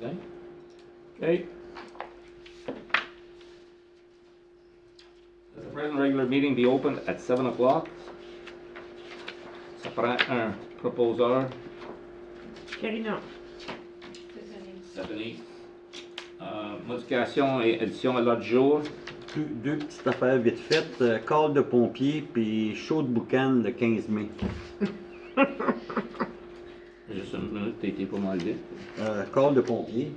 Okay. Okay. Let the present regular meeting be opened at 7 o'clock. Ça prend un proposeur. Karina. Stephanie. Modification et addition à l'ordre du jour. Deux petites affaires vite faites. Call de pompier puis show de boucan le 15 mai. Juste une minute, t'as été pas mal vite. Call de pompier.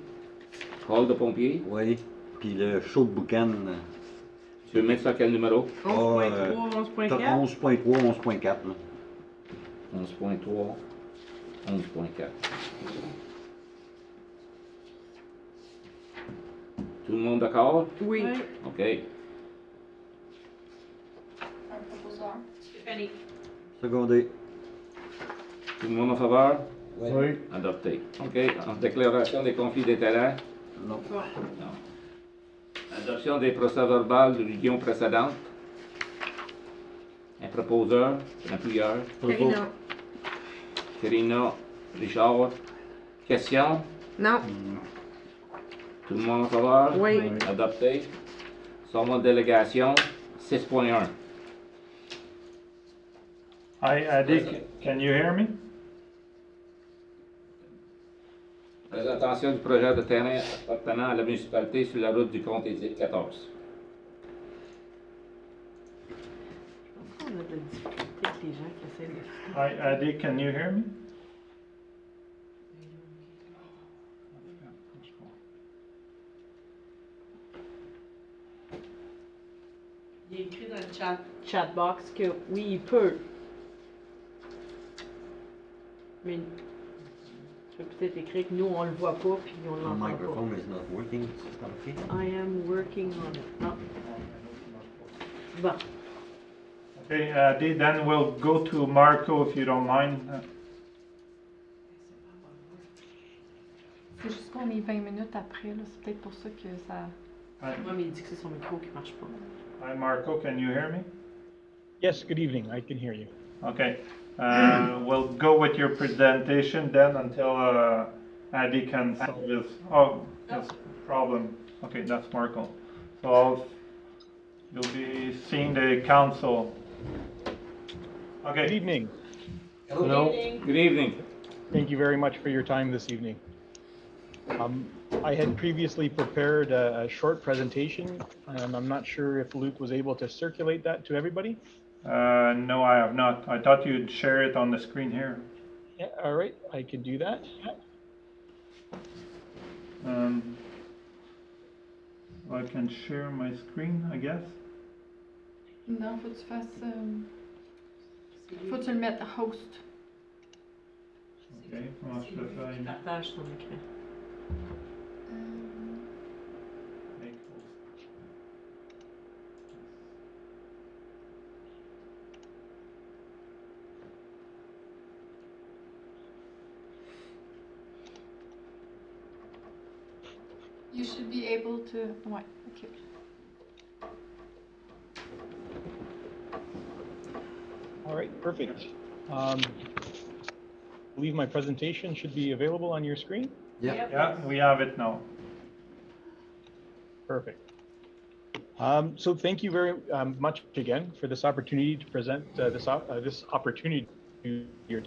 Call de pompier. Oui. Puis le show de boucan. Tu veux mettre ça à quel numéro? 11.3, 11.4. 11.3, 11.4. 11.3, 11.4. Tout le monde d'accord? Oui. OK. Un proposeur. Stéphanie. Secondé. Tout le monde en faveur? Oui. Adopté. OK. En déclaration des conflits d'intérêts? Non. Non. Adoption des procès-verbaux de réunion précédente? Un proposeur? Un appuyeur? Karina. Karina, Richard. Question? Non. Tout le monde en faveur? Oui. Adopté. Sommet de délégation, 6.1. Hi, Adi, can you hear me? Présentation du projet de terrain appartenant à la municipalité sur la route du Comte-Édith 14. On a de la difficulté avec les gens qui essaient de... Hi, Adi, can you hear me? Il est écrit dans le chat box que oui, il peut. Mais tu peux peut-être écrire que nous, on le voit pas puis on The l'entend pas. microphone is not working. Is that okay? I am working on it. Ah. Bon. Okay, Adi, then we'll go to Marco if you don't mind. C'est juste qu'on est 20 minutes après, là. C'est peut-être pour ça que ça. Moi, mais il dit que c'est son micro qui marche pas. Hi, Marco, can you hear me? Yes, good evening. I can hear you. Okay, we'll go with your presentation then until Adi can solve this problem. Okay, that's Marco. So you'll be seeing the council. Good Okay. evening. Hello. Good evening. Thank you very much for your time this evening. I had previously prepared a short presentation, and I'm not sure if Luke was able to circulate that to everybody. No, I have not. I thought you'd share it on the screen here. Yeah, all right, I could do that. I can share my screen, I guess. Non, faut que tu fasses. Faut que tu le mettes host. Ok, comment je peux faire une Partage son écran. make host? You should be able to. Ouais, ok. All right, perfect. I believe my presentation should be available on your screen. Yeah. Yeah, we have it now. Perfect. So thank you very much again for this opportunity to present this opportunity to your.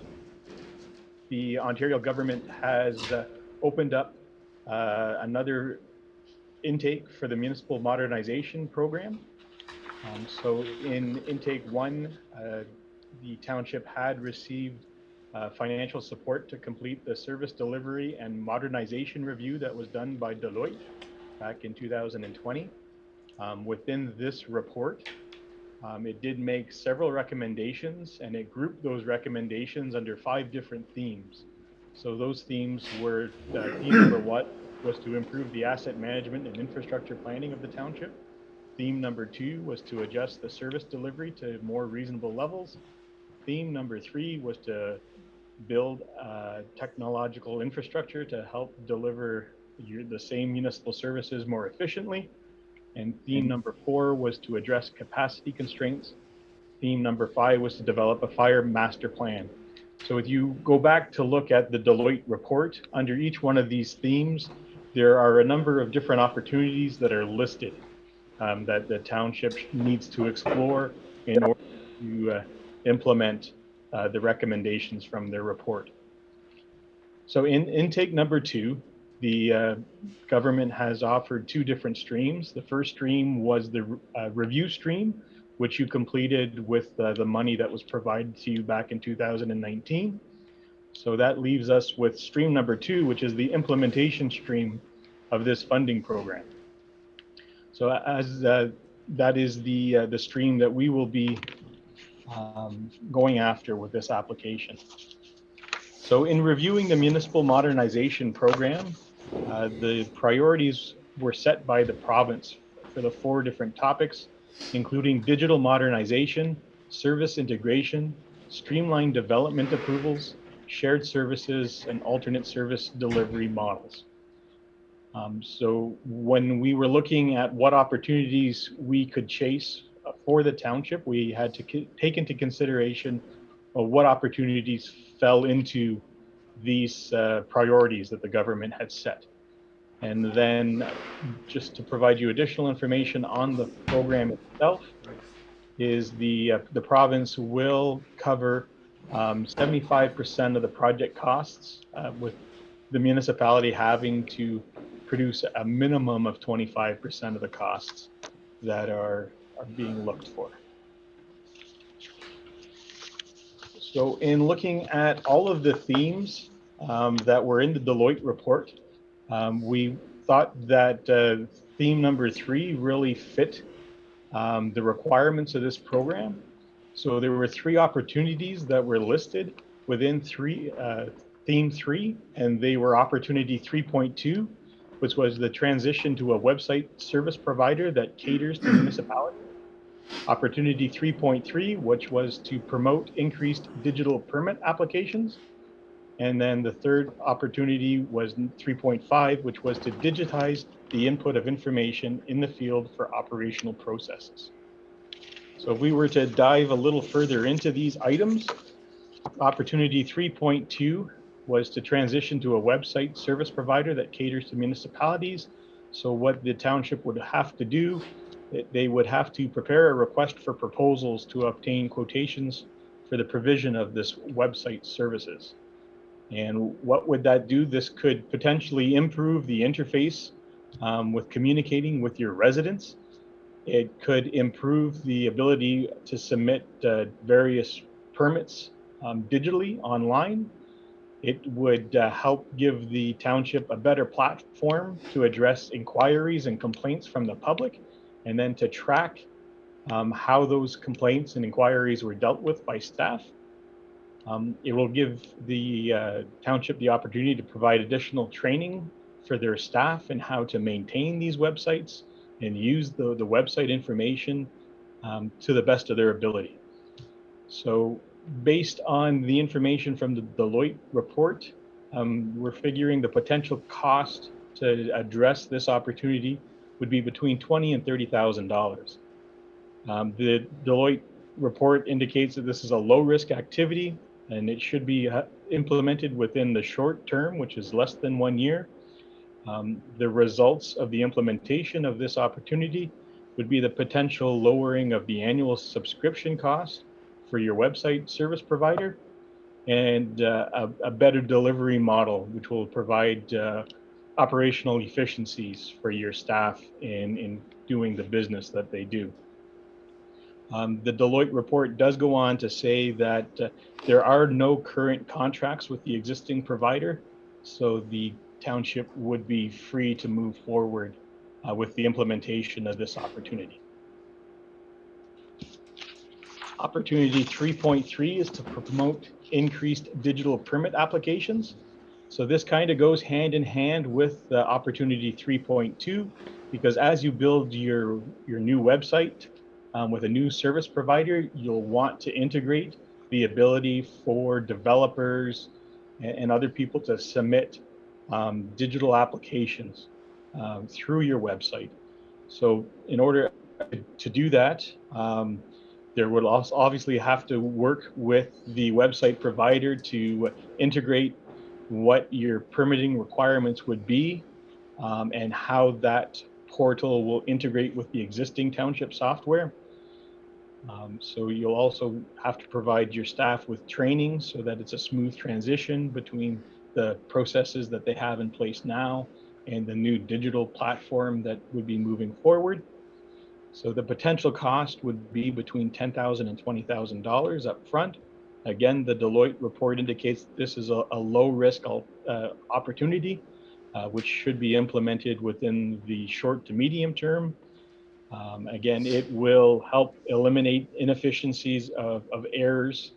The Ontario government has opened up another intake for the municipal modernization program. So in intake 1, the township had received financial support to complete the service delivery and modernization review that was done by Deloitte back in 2020. Within this report, it did make several recommendations, and it grouped those recommendations under 5 different themes. So those themes were, theme number 1 was to improve the asset management and infrastructure planning of the township. Theme number 2 was to adjust the service delivery to more reasonable levels. Theme number 3 was to build technological infrastructure to help deliver the same municipal services more efficiently. And theme number 4 was to address capacity constraints. Theme number 5 was to develop a fire master plan. So if you go back to look at the Deloitte report, under each one of these themes, there are a number of different opportunities that are listed that the township needs to explore in order to implement the recommendations from their report. So in intake number 2, the government has offered 2 different streams. The first stream was the review stream, which you completed with the money that was provided to you back in 2019. So that leaves us with stream number 2, which is the implementation stream of this funding program. So as that is the stream that we will be going after with this application. So in reviewing the municipal modernization program, the priorities were set by the province for the 4 different topics, including digital modernization, service integration, streamlined development approvals, shared services, and alternate service delivery models. So when we were looking at what opportunities we could chase for the township, we had to take into consideration what opportunities fell into these priorities that the government had set. And then just to provide you additional information on the program itself, is the province will cover 75% of the project costs, with the municipality having to produce a minimum of 25% of the costs that are being looked for. So in looking at all of the themes that were in the Deloitte report, we thought that theme number 3 really fit the requirements of this program. So there were 3 opportunities that were listed within theme 3, and they were opportunity 3.2, which was the transition to a website service provider that caters to municipalities. Opportunity 3.3, which was to promote increased digital permit applications. And then the third opportunity was 3.5, which was to digitize the input of information in the field for operational processes. So if we were to dive a little further into these items, opportunity 3.2 was to transition to a website service provider that caters to municipalities. So what the township would have to do, they would have to prepare a request for proposals to obtain quotations for the provision of this website services. And what would that do? This could potentially improve the interface with communicating with your residents. It could improve the ability to submit various permits digitally online. It would help give the township a better platform to address inquiries and complaints from the public, and then to track how those complaints and inquiries were dealt with by staff. It will give the township the opportunity to provide additional training for their staff and how to maintain these websites and use the website information to the best of their ability. So based on the information from the Deloitte report, we're figuring the potential cost to address this opportunity would be between $20,000 and $30,000. The Deloitte report indicates that this is a low-risk activity and it should be implemented within the short term, which is less than 1 year. The results of the implementation of this opportunity would be the potential lowering of the annual subscription cost for your website service provider, and a better delivery model, which will provide operational efficiencies for your staff in doing the business that they do. The Deloitte report does go on to say that there are no current contracts with the existing provider, so the township would be free to move forward with the implementation of this opportunity. Opportunity 3.3 is to promote increased digital permit applications. So this kind of goes hand in hand with the opportunity 3.2, because as you build your new website with a new service provider, you'll want to integrate the ability for developers and other people to submit digital applications through your website. So in order to do that, there would also obviously have to work with the website provider to integrate what your permitting requirements would be and how that portal will integrate with the existing township software. So you'll also have to provide your staff with training so that it's a smooth transition between the processes that they have in place now and the new digital platform that would be moving forward. So the potential cost would be between $10,000 and $20,000 up front. Again, the Deloitte report indicates this is a low risk opportunity, which should be implemented within the short to medium term. Again, it will help eliminate inefficiencies of errors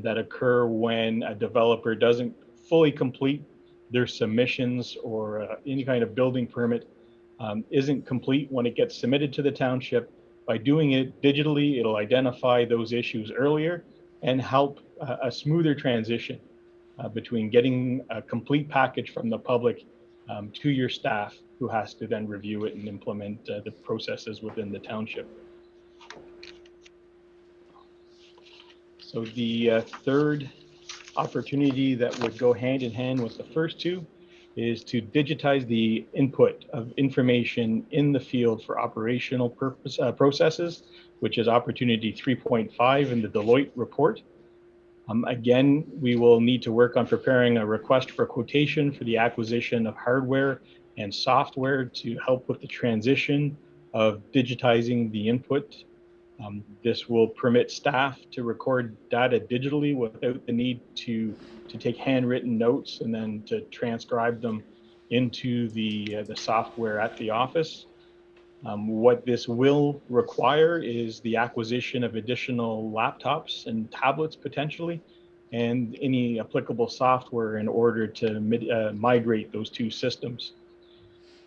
that occur when a developer doesn't fully complete their submissions, or any kind of building permit isn't complete when it gets submitted to the township. By doing it digitally, it'll identify those issues earlier and help a smoother transition between getting a complete package from the public to your staff, who has to then review it and implement the processes within the township. So the third opportunity that would go hand in hand with the first two is to digitize the input of information in the field for operational processes, which is opportunity 3.5 in the Deloitte report. Again, we will need to work on preparing a request for quotation for the acquisition of hardware and software to help with the transition of digitizing the input. This will permit staff to record data digitally without the need to take handwritten notes and then to transcribe them into the software at the office. What this will require is the acquisition of additional laptops and tablets potentially, and any applicable software in order to migrate those two systems.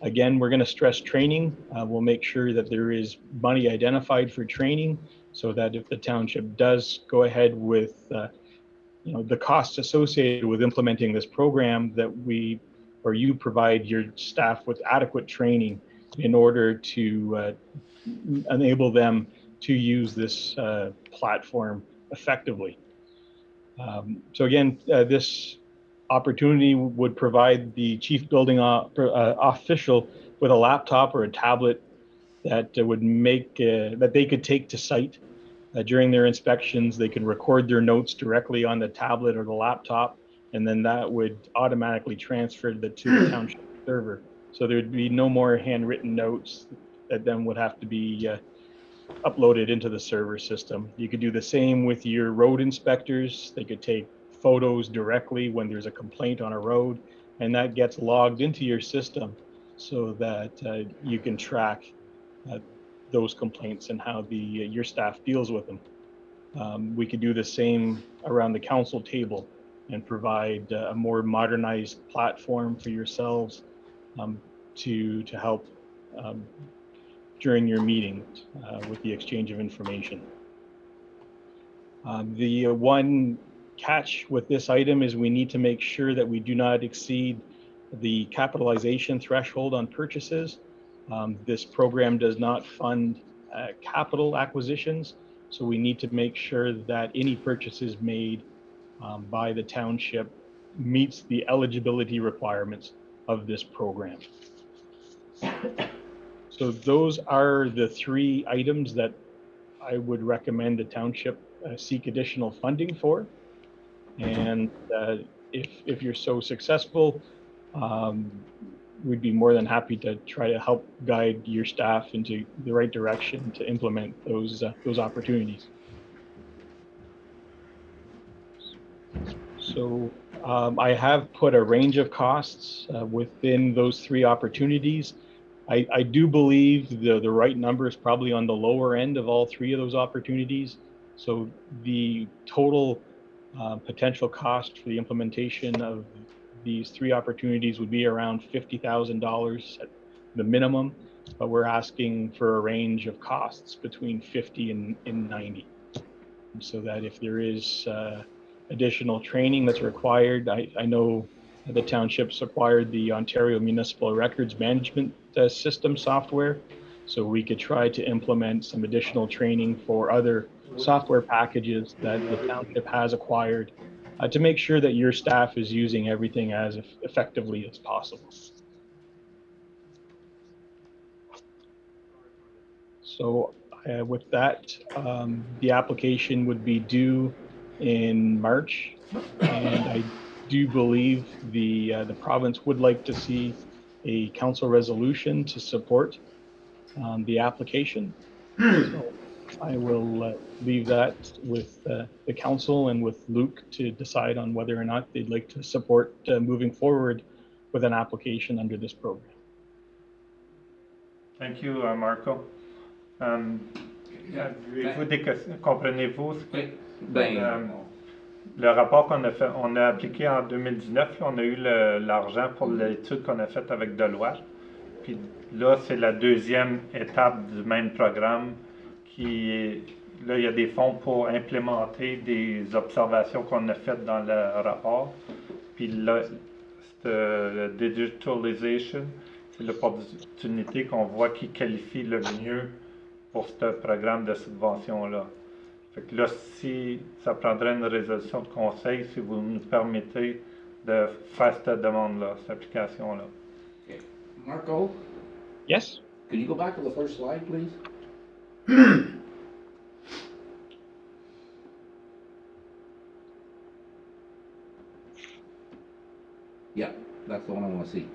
Again, we're going to stress training. We'll make sure that there is money identified for training, so that if the township does go ahead with the costs associated with implementing this program, that you provide your staff with adequate training in order to enable them to use this platform effectively. So again, this opportunity would provide the chief building official with a laptop or a tablet that would make that they could take to site during their inspections. They could record their notes directly on the tablet or the laptop, and then that would automatically transfer to the township server. So there would be no more handwritten notes that then would have to be uploaded into the server system. You could do the same with your road inspectors. They could take photos directly when there's a complaint on a road, and that gets logged into your system so that you can track those complaints and how your staff deals with them. We could do the same around the council table and provide a more modernized platform for yourselves to help during your meetings with the exchange of information. The one catch with this item is we need to make sure that we do not exceed the capitalization threshold on purchases. This program does not fund capital acquisitions, so we need to make sure that any purchases made by the township meets the eligibility requirements of this program. So those are the three items that I would recommend the township seek additional funding for. And if you're so successful, we'd be more than happy to try to help guide your staff into the right direction to implement those opportunities. So I have put a range of costs within those three opportunities. I do believe the right number is probably on the lower end of all three of those opportunities. So the total potential cost for the implementation of these three opportunities would be around $50,000 at the minimum, but we're asking for a range of costs between 50 and 90. So that if there is additional training that's required, I know the townships acquired the Ontario Municipal Records Management System software, so we could try to implement some additional training for other software packages that the township has acquired to make sure that your staff is using everything as effectively as possible. So with that, the application would be due in March, and I do believe the province would like to see a council resolution to support the application. So I will leave that with the council and with Luke to decide on whether or not they'd like to support moving forward with an application under this program. Thank you, Marco. Avez-vous des questions? Comprenez-vous? Oui. Ben, Le rapport qu'on a fait, on a appliqué en 2019, là, on a eu l'argent pour l'étude qu'on a faite avec Deloitte. Puis là, c'est la deuxième étape du même programme qui est, là, il y a des fonds pour implémenter des observations qu'on a faites dans le rapport. Puis là, le digitalization, c'est l'opportunité qu'on voit qui qualifie le mieux pour ce programme de subvention-là. Fait que là, si ça prendrait une résolution de conseil, si vous nous permettez de faire cette demande-là, cette application-là. okay. Marco, Yes? could you go back to the first slide, please? Yeah, that's the one I want to see.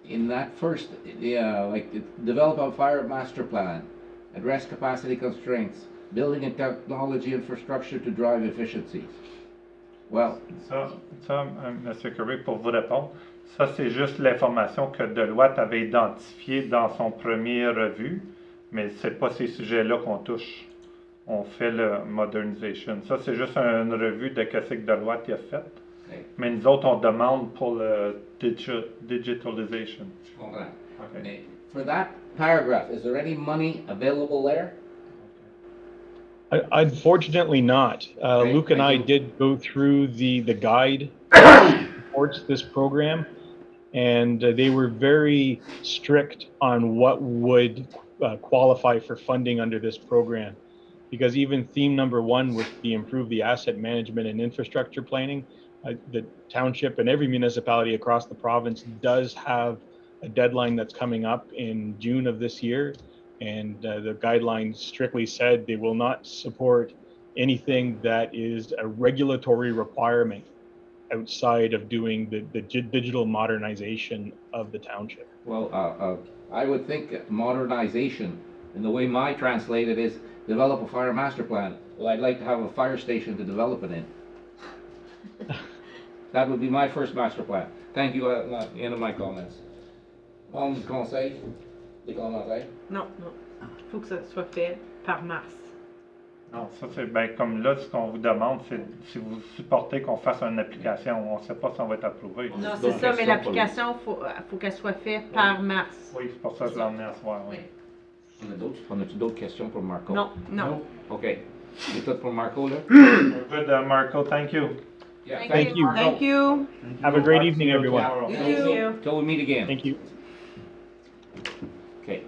In that first, develop a fire master plan, address capacity constraints, building and technology infrastructure to drive efficiencies. Well, Ça, M. Curry, pour vous répondre, ça c'est juste l'information que Deloitte avait identifiée dans son premier revue, mais c'est pas ces sujets-là qu'on touche. On fait le modernization. Ça, c'est juste une revue de ce que Deloitte a fait. okay, Mais nous autres, on demande pour le digitalization. je comprends. Okay. Okay. For that paragraph, is there any money available there? Unfortunately not. Okay, Luke and I thank you. did go through the guide that supports this program, and they were very strict on what would qualify for funding under this program. Because even theme number 1 with the improve the asset management and infrastructure planning, the township and every municipality across the province does have a deadline that's coming up in June of this year. And the guidelines strictly said they will not support anything that is a regulatory requirement outside of doing the digital modernization of the township. Well, I would think modernization, and the way my translated is develop a fire master plan. Well, I'd like to have a fire station to develop it in. That would be my first master plan. Thank you, end of my comments. Membre du conseil, des commentaires? Non, non. Il faut que ça soit fait par mars. Non, ça c'est bien comme là, ce qu'on vous demande, c'est si vous supportez qu'on fasse une application. On ne sait pas si on va être approuvé. Non, C'est c'est d'autres ça, mais questions l'application, faut qu'elle soit faite par mars. Oui, c'est pour ça que je l'ai emmené à soir. Oui. On a-tu d'autres questions pour Marco? Non, non. OK. C'est tout pour Marco, là? Good, Marco. Thank you. Yeah, Thank you. Thank you. Have a great evening, everyone. You too. Till we meet again. Thank you. Okay.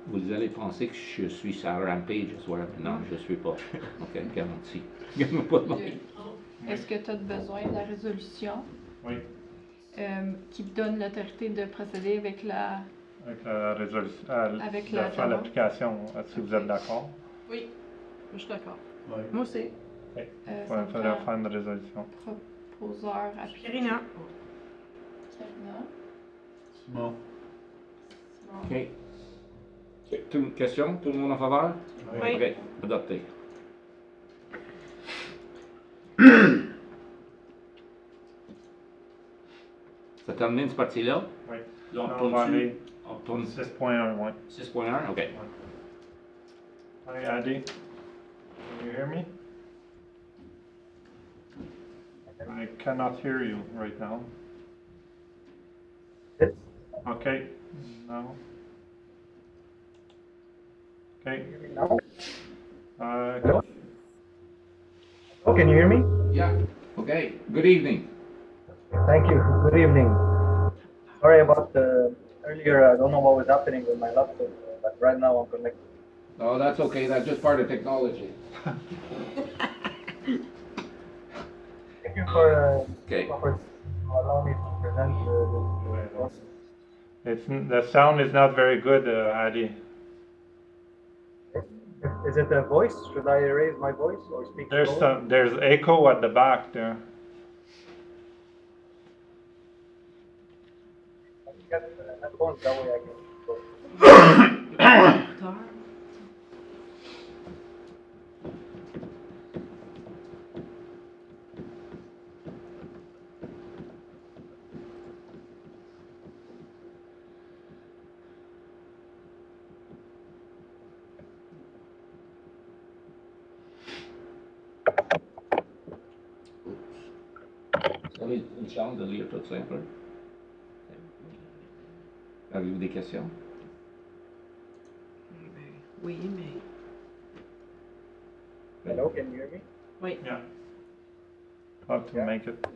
Vous allez penser que je suis sur Rampage ce soir. Non, je ne suis pas. OK, garanti. Garde-moi pas de manque. Est-ce que tu as besoin de la résolution Oui, qui donne l'autorité de procéder avec la... avec la résolution, Avec de la faire demande. l'application, si vous êtes d'accord. Oui, je suis d'accord. Moi aussi. Il ça faudrait prend faire une résolution. proposeur appuyé. Karina. Karina. Bon. OK. Question? Tout le monde en faveur? Oui. OK, adopté. Ça termine cette partie-là? Oui. Là, On va aller on tourne 6.1, oui. 6.1? OK. Hi, Adi. Can you hear me? I cannot hear you right now. Okay. No. Okay. Oh, can you hear me? Yeah. Okay. Good evening. Thank you. Good evening. Sorry about the earlier. I don't know what was happening with my laptop, but right now I'm connected. Oh, that's okay. That's just part of technology. for Okay. allow me to present this. The sound is not very good, Adi. Is it a voice? Should I raise my voice or speak slower? There's echo at the back there. I can get headphones, that way I can. Guitar. Vous avez une chance de lire tout ça un peu? Avez-vous des questions? Oui, mais. Hello, can you hear me? Oui. Yeah. Have to make it. Tu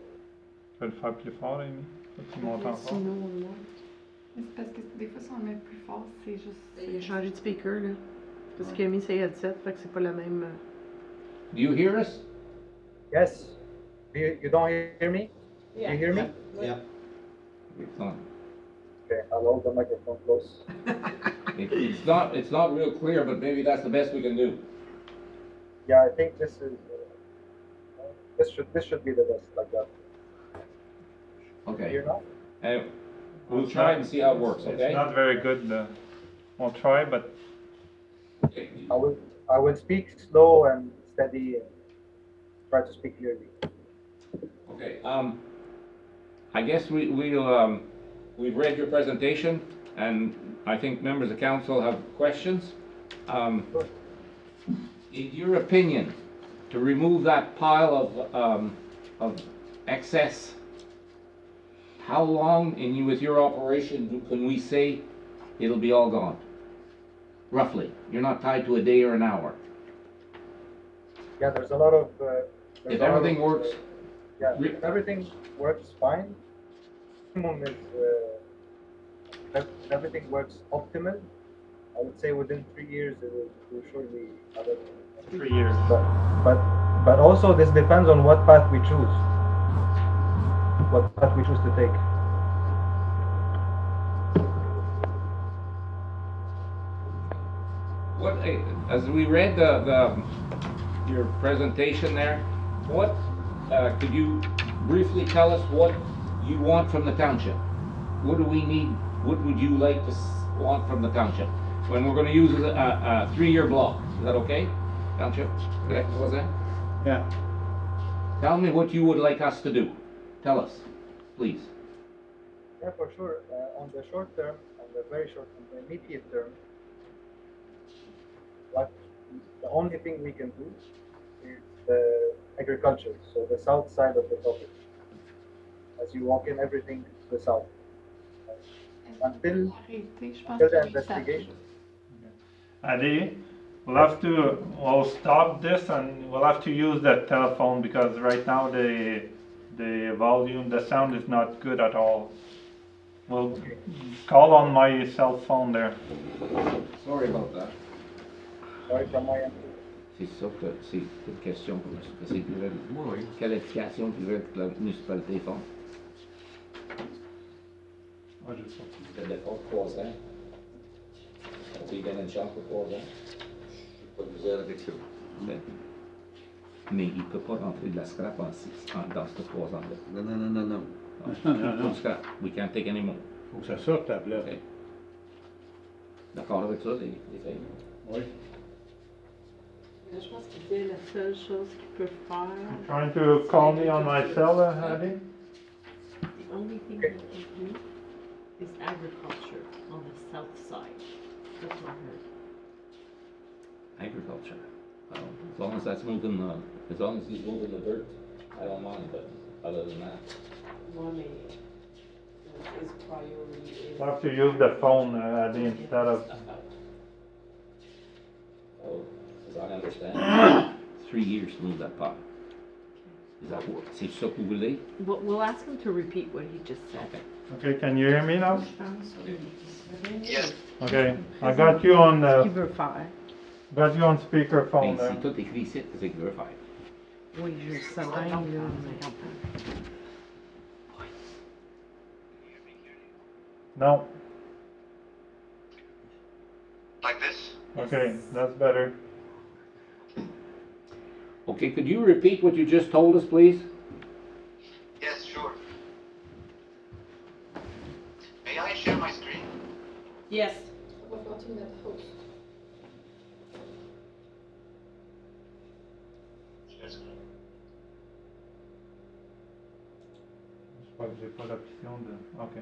peux le faire plus fort, Amy? Faut que tu montes encore. Sinon, non. Mais c'est parce que des fois, si on le met plus fort, c'est juste. Il a changé de speaker, là. Parce qu'il a mis ses headsets, fait que c'est pas la même. Do you hear us? Yes. You don't hear me? Yeah. You hear me? Yeah. Excellent. Okay, I'll hold the microphone close. It's not real clear, but maybe that's the best we can do. Yeah, I think this is. This should be the best, like that. Okay. Hear now? We'll try and see how it works, okay? It's not very good. We'll try, but Okay. I will speak slow and steady and try to speak clearly. Okay, I guess we've read your presentation, and I think members of council have questions. In your opinion, to remove that pile of excess, how long with your operation can we say it'll be all gone? Roughly, you're not tied to a day or an hour. Yeah, there's a lot of. If everything works, Yeah, if everything works fine. Minimum is if everything works optimal. I would say within 3 years it will surely have it. 3 years. But also this depends on what path we choose. What path we choose to take. what, as we read your presentation there, what, could you briefly tell us what you want from the township? What do we need, what would you like to want from the township? When we're gonna use a 3-year block, is that okay? Township, correct, was that? Yeah. Tell me what you would like us to do. Tell us, please. Yeah, for sure. On the short term, on the very short, on the immediate term, what the only thing we can do is the agriculture, so the south side of the property. As you walk in, everything to the south. Until the investigation. Adi, we'll stop this and we'll have to use the telephone because right now the volume, the sound is not good at all. We'll call on my cell phone there. Sorry about that. Sorry from my end. C'est ça que c'est une question pour que c'est quelle éducation tu veux que la municipalité fasse? Oh, je sais. Le dépôt de 3 ans. On lui donne une chance pour 3 ans. Pas de misère avec ça. Mais il ne peut pas rentrer de la scrap dans ces 3 ans-là. Non, non, non, non, non. No scrap. We can't take any more. Faut que ça sorte la place. Okay. D'accord avec ça, les filles? Oui. Je pense que c'est la seule chose qu'il peut faire. Trying to call me on my cell, Adi? The only thing we can do is agriculture on the south side. That's what I heard. Agriculture. Well, as long as that's moving, as long as he's moving the dirt, I don't mind, but other than that. Moi, mais his priority is. We'll have to use the phone, Adi, instead of. So, as I understand, 3 years to move that pot. Is that what, c'est ça que vous voulez? We'll ask him to repeat what he just said. Okay. Okay, can you hear me now? Yes. Okay, I got you on Qu'il veut faire. speakerphone Ben, there. si tout écrit ici, c'est ce qu'il veut faire. Oui, je travaille là, mais... No. Like this? Okay, that's better. Okay, could you repeat what you just told us, please? Yes, sure. May I share my screen? Yes. Wat wilt u met host? Share screen. Je crois que j'ai pas l'option de. Ok.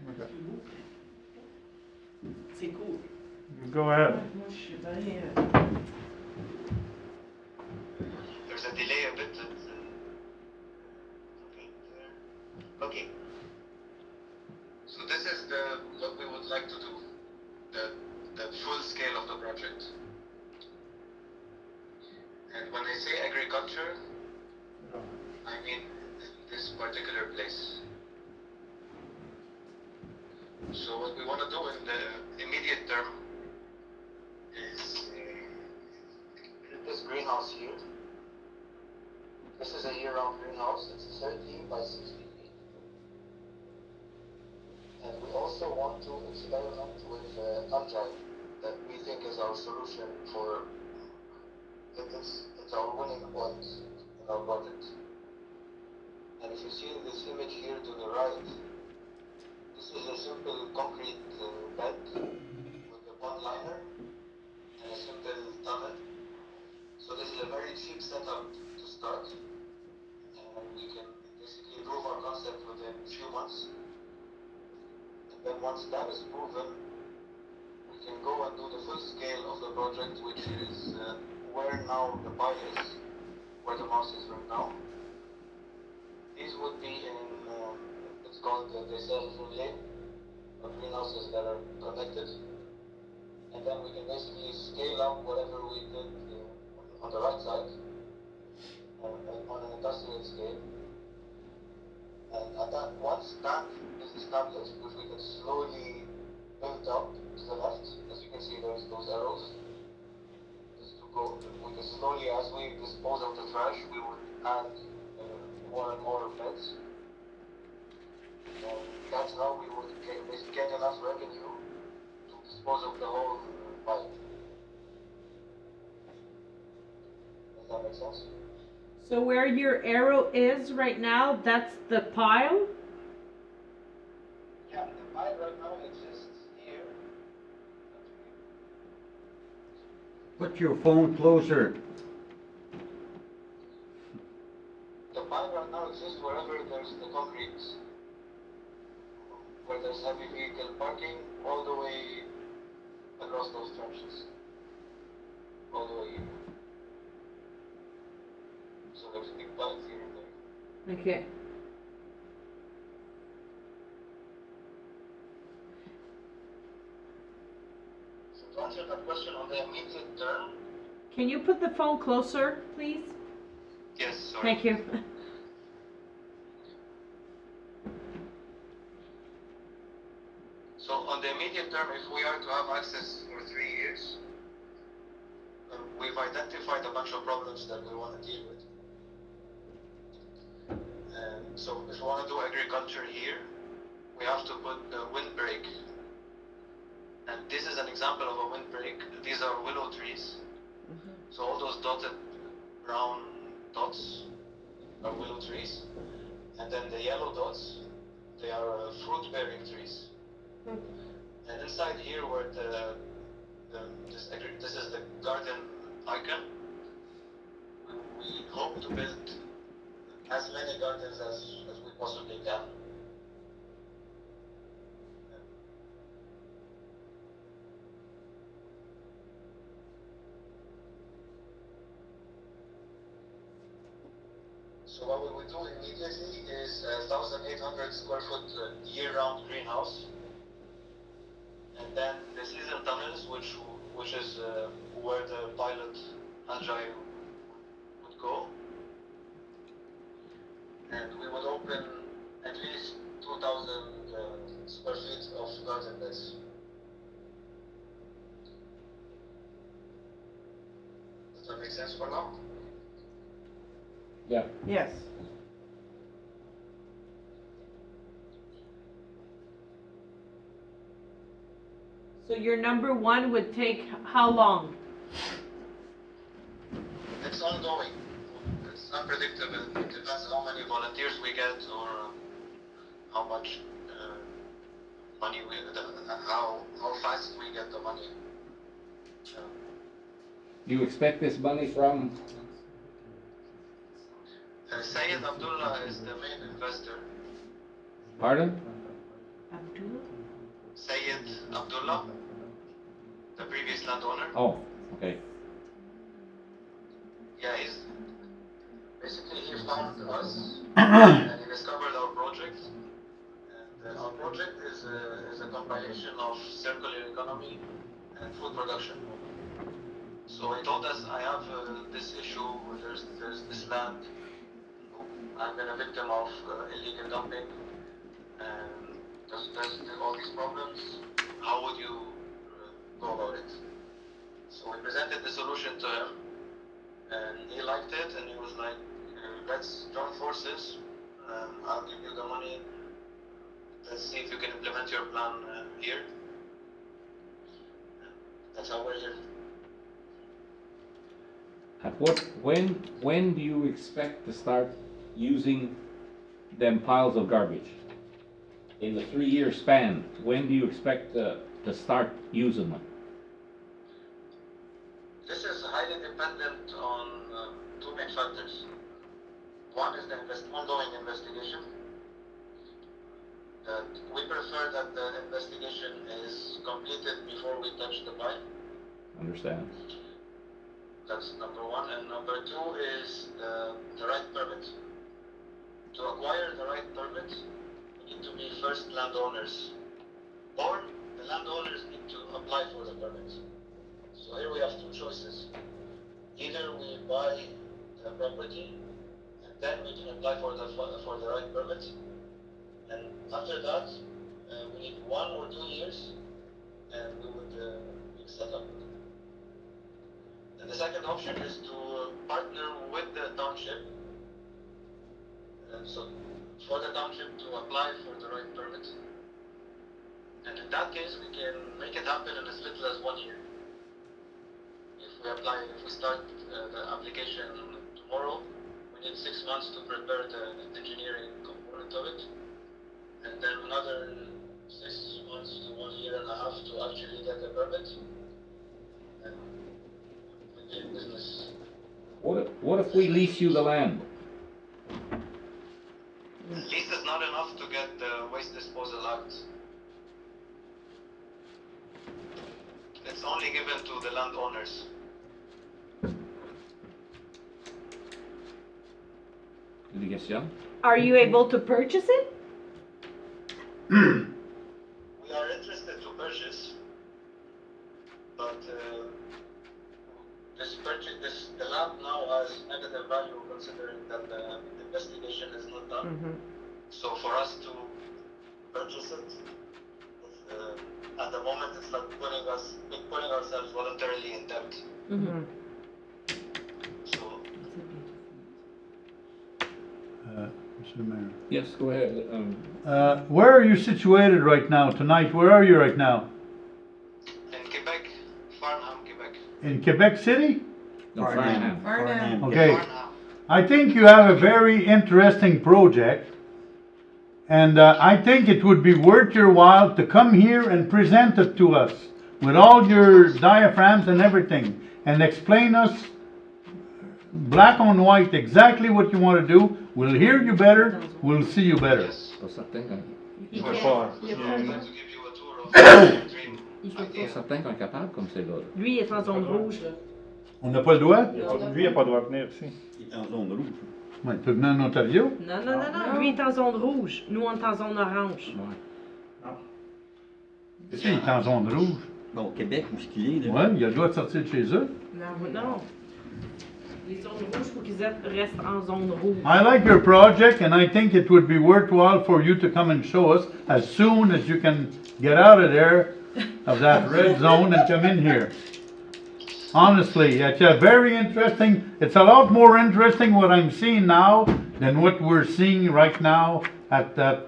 Okay. C'est cool. Go ahead. Moi, je suis très... There's a delay a bit. Okay. So this is what we would like to do. The full scale of the project. And when I say agriculture, I mean this particular place. So what we want to do in the immediate term is this greenhouse here. This is a year-round greenhouse. It's 30 by 60 feet. And we also want to experiment with fungi that we think is our solution for it's our winning point in our project. And if you see this image here to the right, this is a simple concrete bed with a one liner and a simple tunnel. So this is a very cheap setup to start, and we can basically prove our concept within a few months. And then once that is proven, we can go and do the full scale of the project, which is where now the pile is, where the mouse is right now. These would be in, it's called the lane, or greenhouses that are connected. And then we can basically scale up whatever we did on the right side, on an industrial scale. And at that, once that is established, which we can slowly build up to the left, as you can see there's those arrows, just to go, we can slowly, as we dispose of the trash, we would add more and more beds. And that's how we would get enough revenue to dispose of the whole pile. Does that make sense? So where your arrow is right now, that's the pile? Yeah, the pile right now exists here. Put your phone closer. The pile right now exists wherever there's the concrete, where there's heavy vehicle parking, all the way across those trenches. All the way here. So there's big piles here and there. Okay. So to answer that question on the immediate term, Can you put the phone closer, please? yes, sorry. Thank you. So on the immediate term, if we are to have access for 3 years, we've identified a bunch of problems that we want to deal with. So if we want to do agriculture here, we have to put a windbreak. And this is an example of a windbreak. These are willow trees. So all those dotted brown dots are willow trees. And then the yellow dots, they are fruit-bearing trees. And inside here where this is the garden icon, we hope to build as many gardens as we possibly can. So what we would do immediately is a 1,800 square foot year-round greenhouse. And then the season tunnels, which is where the pilot fungi would go. and we would open at least 2,000 square feet of garden beds. Does that make sense for now? Yeah. Yes. So your number one would take how long? It's ongoing. It's unpredictable. It depends how many volunteers we get or how much money how fast we get the money. Do you expect this money from? Sayed Abdullah is the main investor. Pardon? Abdullah? Sayed Abdullah, the previous landowner. Oh, okay. Yeah, basically he found us and he discovered our project. And our project is a combination of circular economy and food production. So he told us, I have this issue, there's this land, I've been a victim of illegal dumping, and there's all these problems, how would you go about it? So we presented the solution to him, and he liked it, and he was like, let's join forces, I'll give you the money, let's see if you can implement your plan here. That's how we're here. When do you expect to start using them piles of garbage? In the 3-year span, when do you expect to start using them? This is highly dependent on two main factors. One is the ongoing investigation. That we prefer that the investigation is completed before we touch the pile. Understand? That's number one. And number two is the right permit. To acquire the right permit, we need to be first landowners. Or the landowners need to apply for the permit. So here we have two choices. Either we buy the property and then we can apply for the right permit. And after that, we need 1 or 2 years and we would be set up. And the second option is to partner with the township. So for the township to apply for the right permit. And in that case, we can make it happen in as little as 1 year. If we start the application tomorrow, we need 6 months to prepare the engineering component of it. And then another 6 months to 1.5 years to actually get the permit. And we'll be in business. What if we lease you the land? Lease is not enough to get the Waste Disposal Act. It's only given to the landowners. Any question? Are you able to purchase it? We are interested to purchase, but the land now has negative value considering that the investigation is not done. Mm-hmm. So for us to purchase it, at the moment it's like putting ourselves voluntarily in debt. Mm-hmm. So Mr. Mayor. Yes, go ahead. Where are you situated right now, tonight? Where are you right now? in Quebec, Farnham, Quebec. In Quebec City? No, Farnham. Farnham. Okay. Farnham. I think you have a very interesting project, and I think it would be worth your while to come here and present it to us with all your diaphragms and everything, and explain us black on white exactly what you want to do. We'll hear you better, we'll see you better. Yes. Pas certain qu'on For Yeah. sure. Yeah. I'd like to give you a tour of the dream pas idea. certain qu'on est capable comme c'est là. Lui, il est en zone rouge, là. On n'a pas le droit? Lui, il n'a pas le droit de venir ici. Il est en zone rouge. Ouais, tu peux venir en Ontario? Non, non, non, non. Lui, il est en zone rouge. Nous, on est en zone orange. Si, il est en zone rouge. Bon, au Québec, où est-ce qu'il est, là? Ouais, il a le droit de sortir de chez eux. Non, non. Les zones rouges, faut qu'ils restent en zone rouge. I like your project, and I think it would be worthwhile for you to come and show us as soon as you can get out of there, of that red zone, and come in here. Honestly, it's a very interesting, it's a lot more interesting what I'm seeing now than what we're seeing right now at that,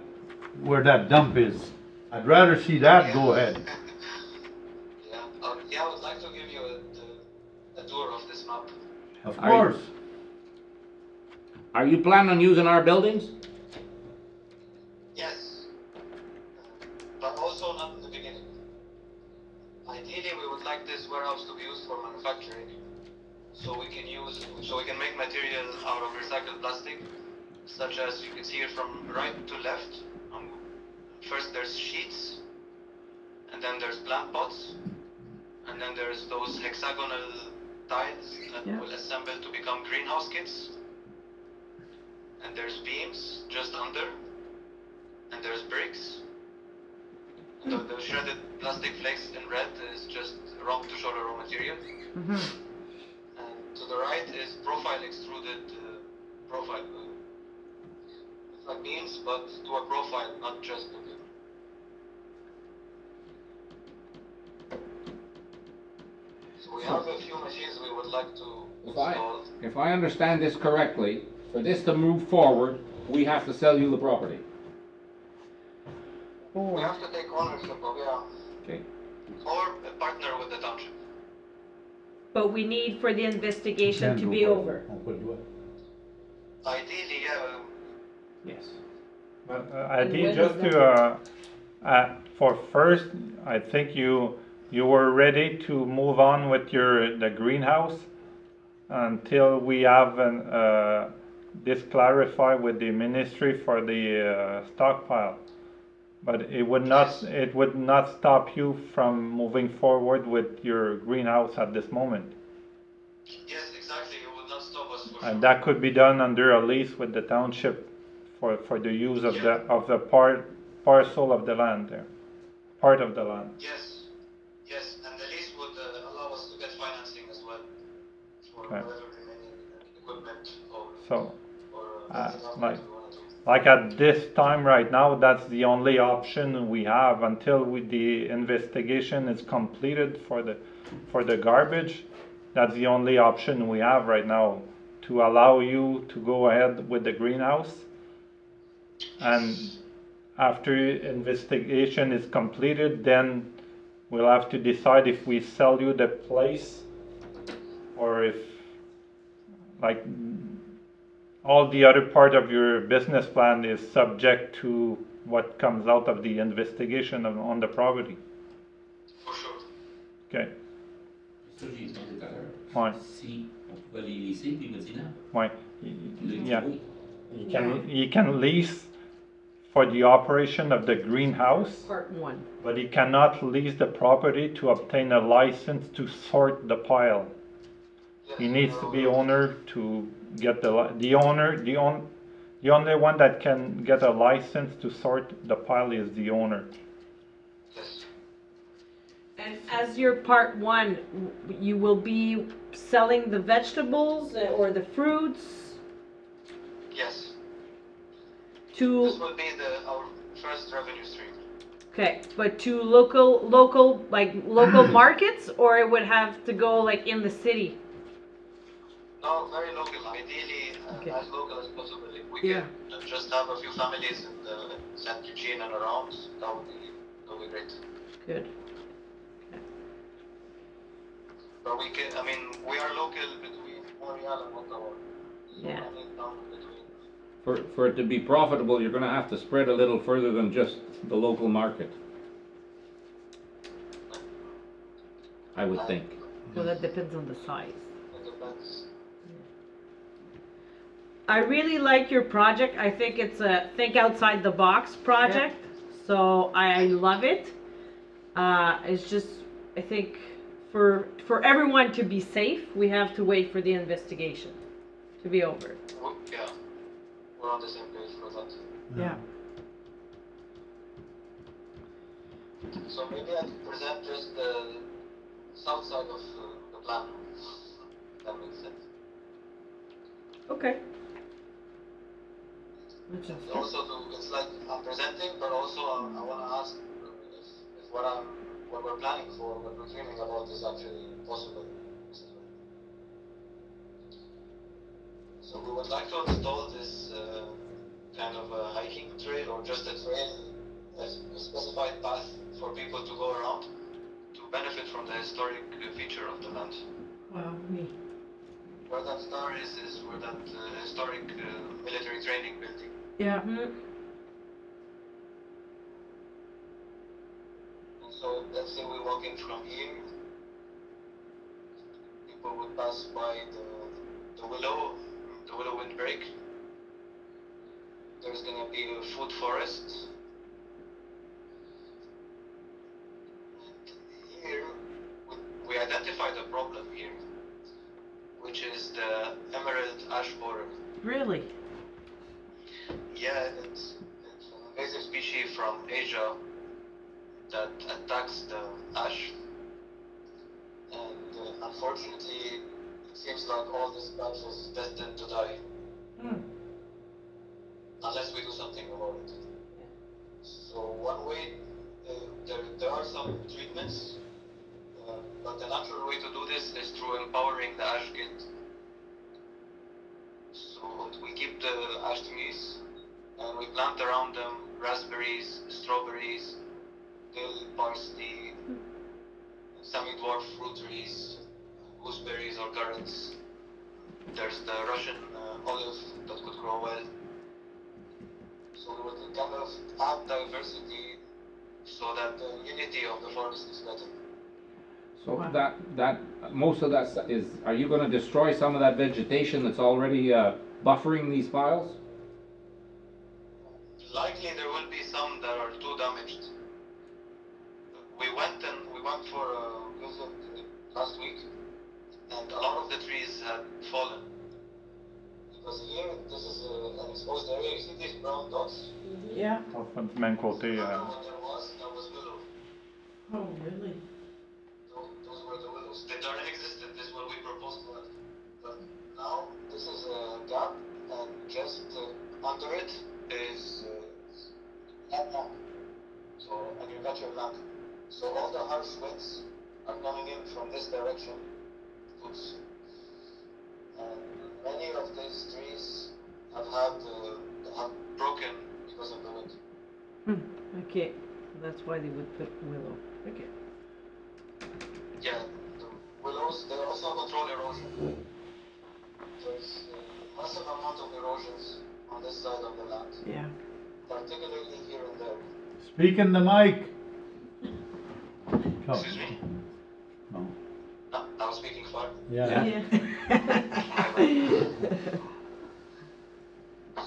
where that dump is. I'd rather see that, go ahead. Yeah, I would like to give you a tour of this map. Of Are you- course. Are you planning on using our buildings? Yes, but also not in the beginning. Ideally, we would like this warehouse to be used for manufacturing, so we can make material out of recycled plastic, such as you can see here from right to left. First there's sheets, and then there's plant pots, and then there's those hexagonal tiles that will assemble to become greenhouse kits. And there's beams just under, and there's bricks. And the shredded plastic flakes in red is just to show the raw material. And to the right is profile extruded profile. It's like beams, but to a profile, not just the beam. So we have a few machines we would like to install. If I understand this correctly, for this to move forward, we have to sell you the property. We have to take ownership of, Okay. or partner with the township. But we need for the investigation to be over. Ideally, yeah. Yes. But And I think when just is to, for first, I think you were ready to move on with the greenhouse until we have this clarified with the ministry for the stockpile. But it would not stop you from moving forward with your greenhouse at this moment. Yes, exactly. It would not stop us for And sure. that could be done under a lease with the township for the use of the parcel of the land there, part of the land. Yes, and the lease would allow us to get financing as well for Okay. whatever remaining equipment or So, anything like- we want to do. like at this time right now, that's the only option we have until the investigation is completed for the garbage. That's the only option we have right now to allow you to go ahead with the greenhouse. And after investigation is completed, then we'll have to decide if we sell you the place or if, like, all the other part of your business plan is subject to what comes out of the investigation on the property. For sure. Okay, Ça, j'ai demandé tout à l'heure. ouais, Si on pouvait les laisser, puis il m'a dit non. ouais. Il a dit Yeah. oui. You can lease for the operation of the greenhouse, Part one. but he cannot lease the property to obtain a license to sort the pile. Yes, He needs to be owner to get the only one that can get a license to sort the pile is the owner. Yes. And as your part one, you will be selling the vegetables or the fruits Yes. to, This will be our first revenue stream. okay, but to local markets, or it would have to go like in the city? No, very local. Ideally, Okay. as local as possible. If we Yeah. can just have a few families in Saint Eugene and around, that would be great. Good. But we can, we are local between Montreal and Ottawa. So Yeah. I mean, down between. For it to be profitable, you're gonna have to spread a little further than just the local market. I would think. Well, that depends on the size. It depends. I really like your project. I think it's a think outside the box project. So I love it. It's just, I think for everyone to be safe, we have to wait for the investigation to be over. Yeah, we're on the same page for that. Yeah. So maybe I could present just the south side of the plan. That makes sense. Okay. That sounds good. Also, it's like I'm presenting, but also I want to ask if what we're planning for, what we're dreaming about is actually possible. So we would like to install this kind of a hiking trail or just a trail, a specified path for people to go around to benefit from the historic feature of the land. Wow, me. Where that star is where that historic military training building. Yeah. And so let's say we're walking from here, people would pass by the willow windbreak. There's gonna be a food forest. And here, we identified a problem here, which is the emerald ash borer. Really? Yeah, it's an invasive species from Asia that attacks the ash. And unfortunately, it seems like all this patch is destined to die. Unless we do something about it. So one way, there are some treatments, but the natural way to do this is through empowering the ash guild. So we keep the ash trees and we plant around them raspberries, strawberries, dill, parsley, semi-dwarf fruit trees, gooseberries or currants. There's the Russian olive that could grow well. So we would kind of add diversity so that the unity of the forest is better. So that most of that is, are you gonna destroy some of that vegetation that's already buffering these piles? Likely there will be some that are too damaged. We went for a visit last week, and a lot of the trees had fallen. Because here, this is an exposed area. You see these brown dots? Yeah. Enfin, du même côté, What there was willow. Oh, really? Those were the willows. They don't exist. This is what we proposed to it. But now, this is a gap, and just under it is land. So, agricultural land. So all the harsh winds are coming in from this direction. Goods. And many of these trees have broken because of the wind. Okay. That's why they would put willow. Okay. Yeah, the willows, they also control erosion. There's a massive amount of erosions on this side of the land, Yeah. particularly here and there. Speak in the mic. Oh, Excuse me? no. No, I was speaking far. Yeah.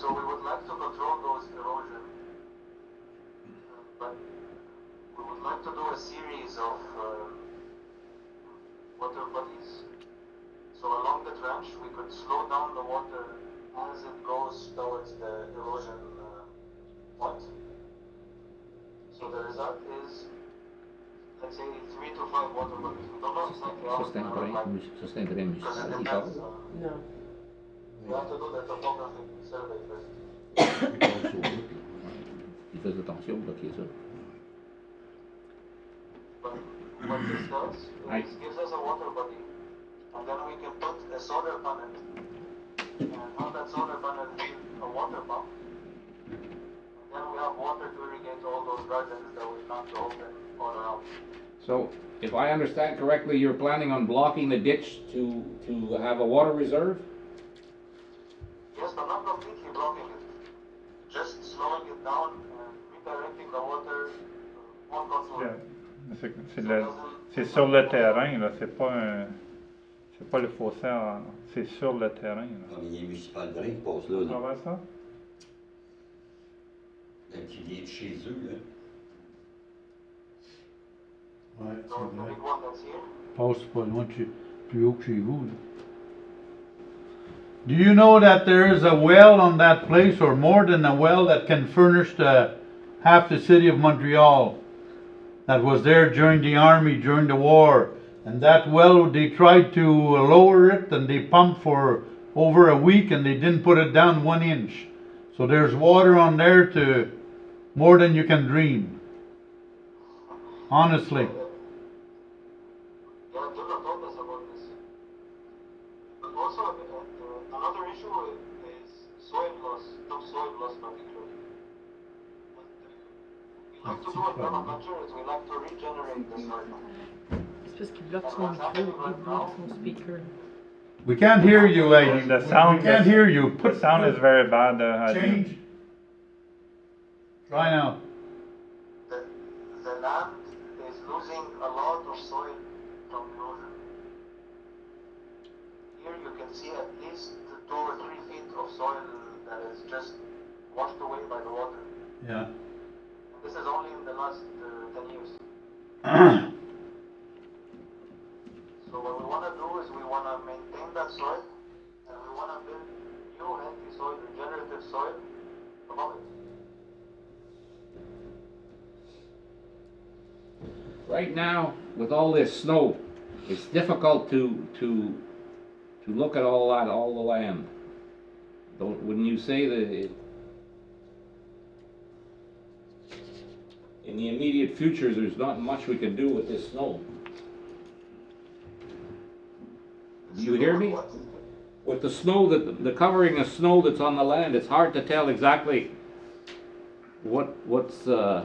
So we would like to control those erosion, but we would like to do a series of water bodies. So along the trench, we could slow down the water as it goes towards the erosion point. So the result is, let's say, 3 to 5 water bodies. We don't know exactly how it's going to look like, because it depends. No. We have to do the topographic survey first. Il faisait attention, bloquer ça. But what this does is gives us a water body, and then we can put a solar panel, and have that solar panel build a water pump, and then we have water to irrigate all those gardens that we plan to open all around. So, if I understand correctly, you're planning on blocking the ditch to have a water reserve? Yes, but not completely blocking it, just slowing it down and redirecting the water more controlled. c'est sur le terrain, là, c'est pas le fossé, c'est sur le terrain. Là. Comme il est municipal de Rhin qui passe là. Tu vois ça? Qui vient de chez eux, là. Ouais, The c'est vrai. big one that's here. Passe pas loin plus haut que chez vous. Là. Do you know that there is a well on that place, or more than a well, that can furnish half the city of Montreal? That was there during the army, during the war. And that well, they tried to lower it, and they pumped for over a week and they didn't put it down 1 inch. So there's water on there to more than you can dream. Honestly. Yeah, Dula told us about this. But also, another issue is soil loss, topsoil loss particularly. We like to do in permaculture is we like to regenerate the soil. C'est parce qu'il bloque son micro, il bloque son speaker. We can't hear you, lady. The sound We can't is- hear you. The sound is very bad. Change. Try now. The land is losing a lot of soil from erosion. Here you can see at least 2 or 3 feet of soil that is just washed away by the water. Yeah. And this is only in the last 10 years. So what we want to do is we want to maintain that soil and we want to build new healthy soil, regenerative soil above it. Right now, with all this snow, it's difficult to look at all that, all the land. Wouldn't you say that in the immediate future, there's not much we can do with this snow? Do you hear me? With the snow, the covering of snow that's on the land, it's hard to tell exactly what's Yeah,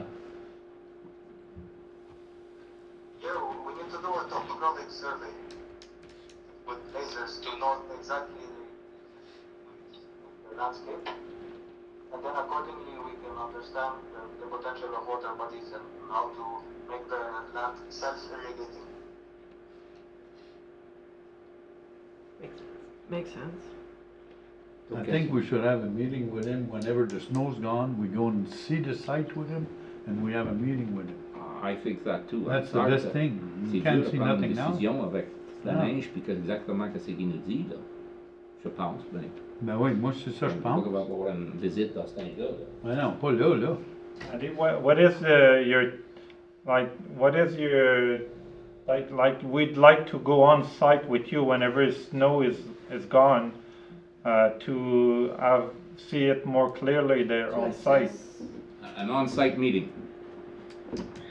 we need to do a topographic survey with lasers to know exactly the landscape. And then accordingly we can understand the potential of water bodies and how to make the land self-irrigating. Makes sense. I think we should have a meeting with him whenever the snow's gone. We go and see the site with him and we have a meeting with him. I think that too. That's C'est the hard best de- thing. C'est You can't dur de see prendre nothing une now. décision avec la Ah. neige, puis que exactement qu'est-ce qu'il nous dit, là. Je pense, ben. Ben oui, moi c'est ça je On pense. va avoir une visite dans ce temps-là. Ben non, pas là, là. Adi, what is your, like, what is your, like, we'd like to go on site with you whenever snow is gone, to see it more clearly there on site. An on-site meeting.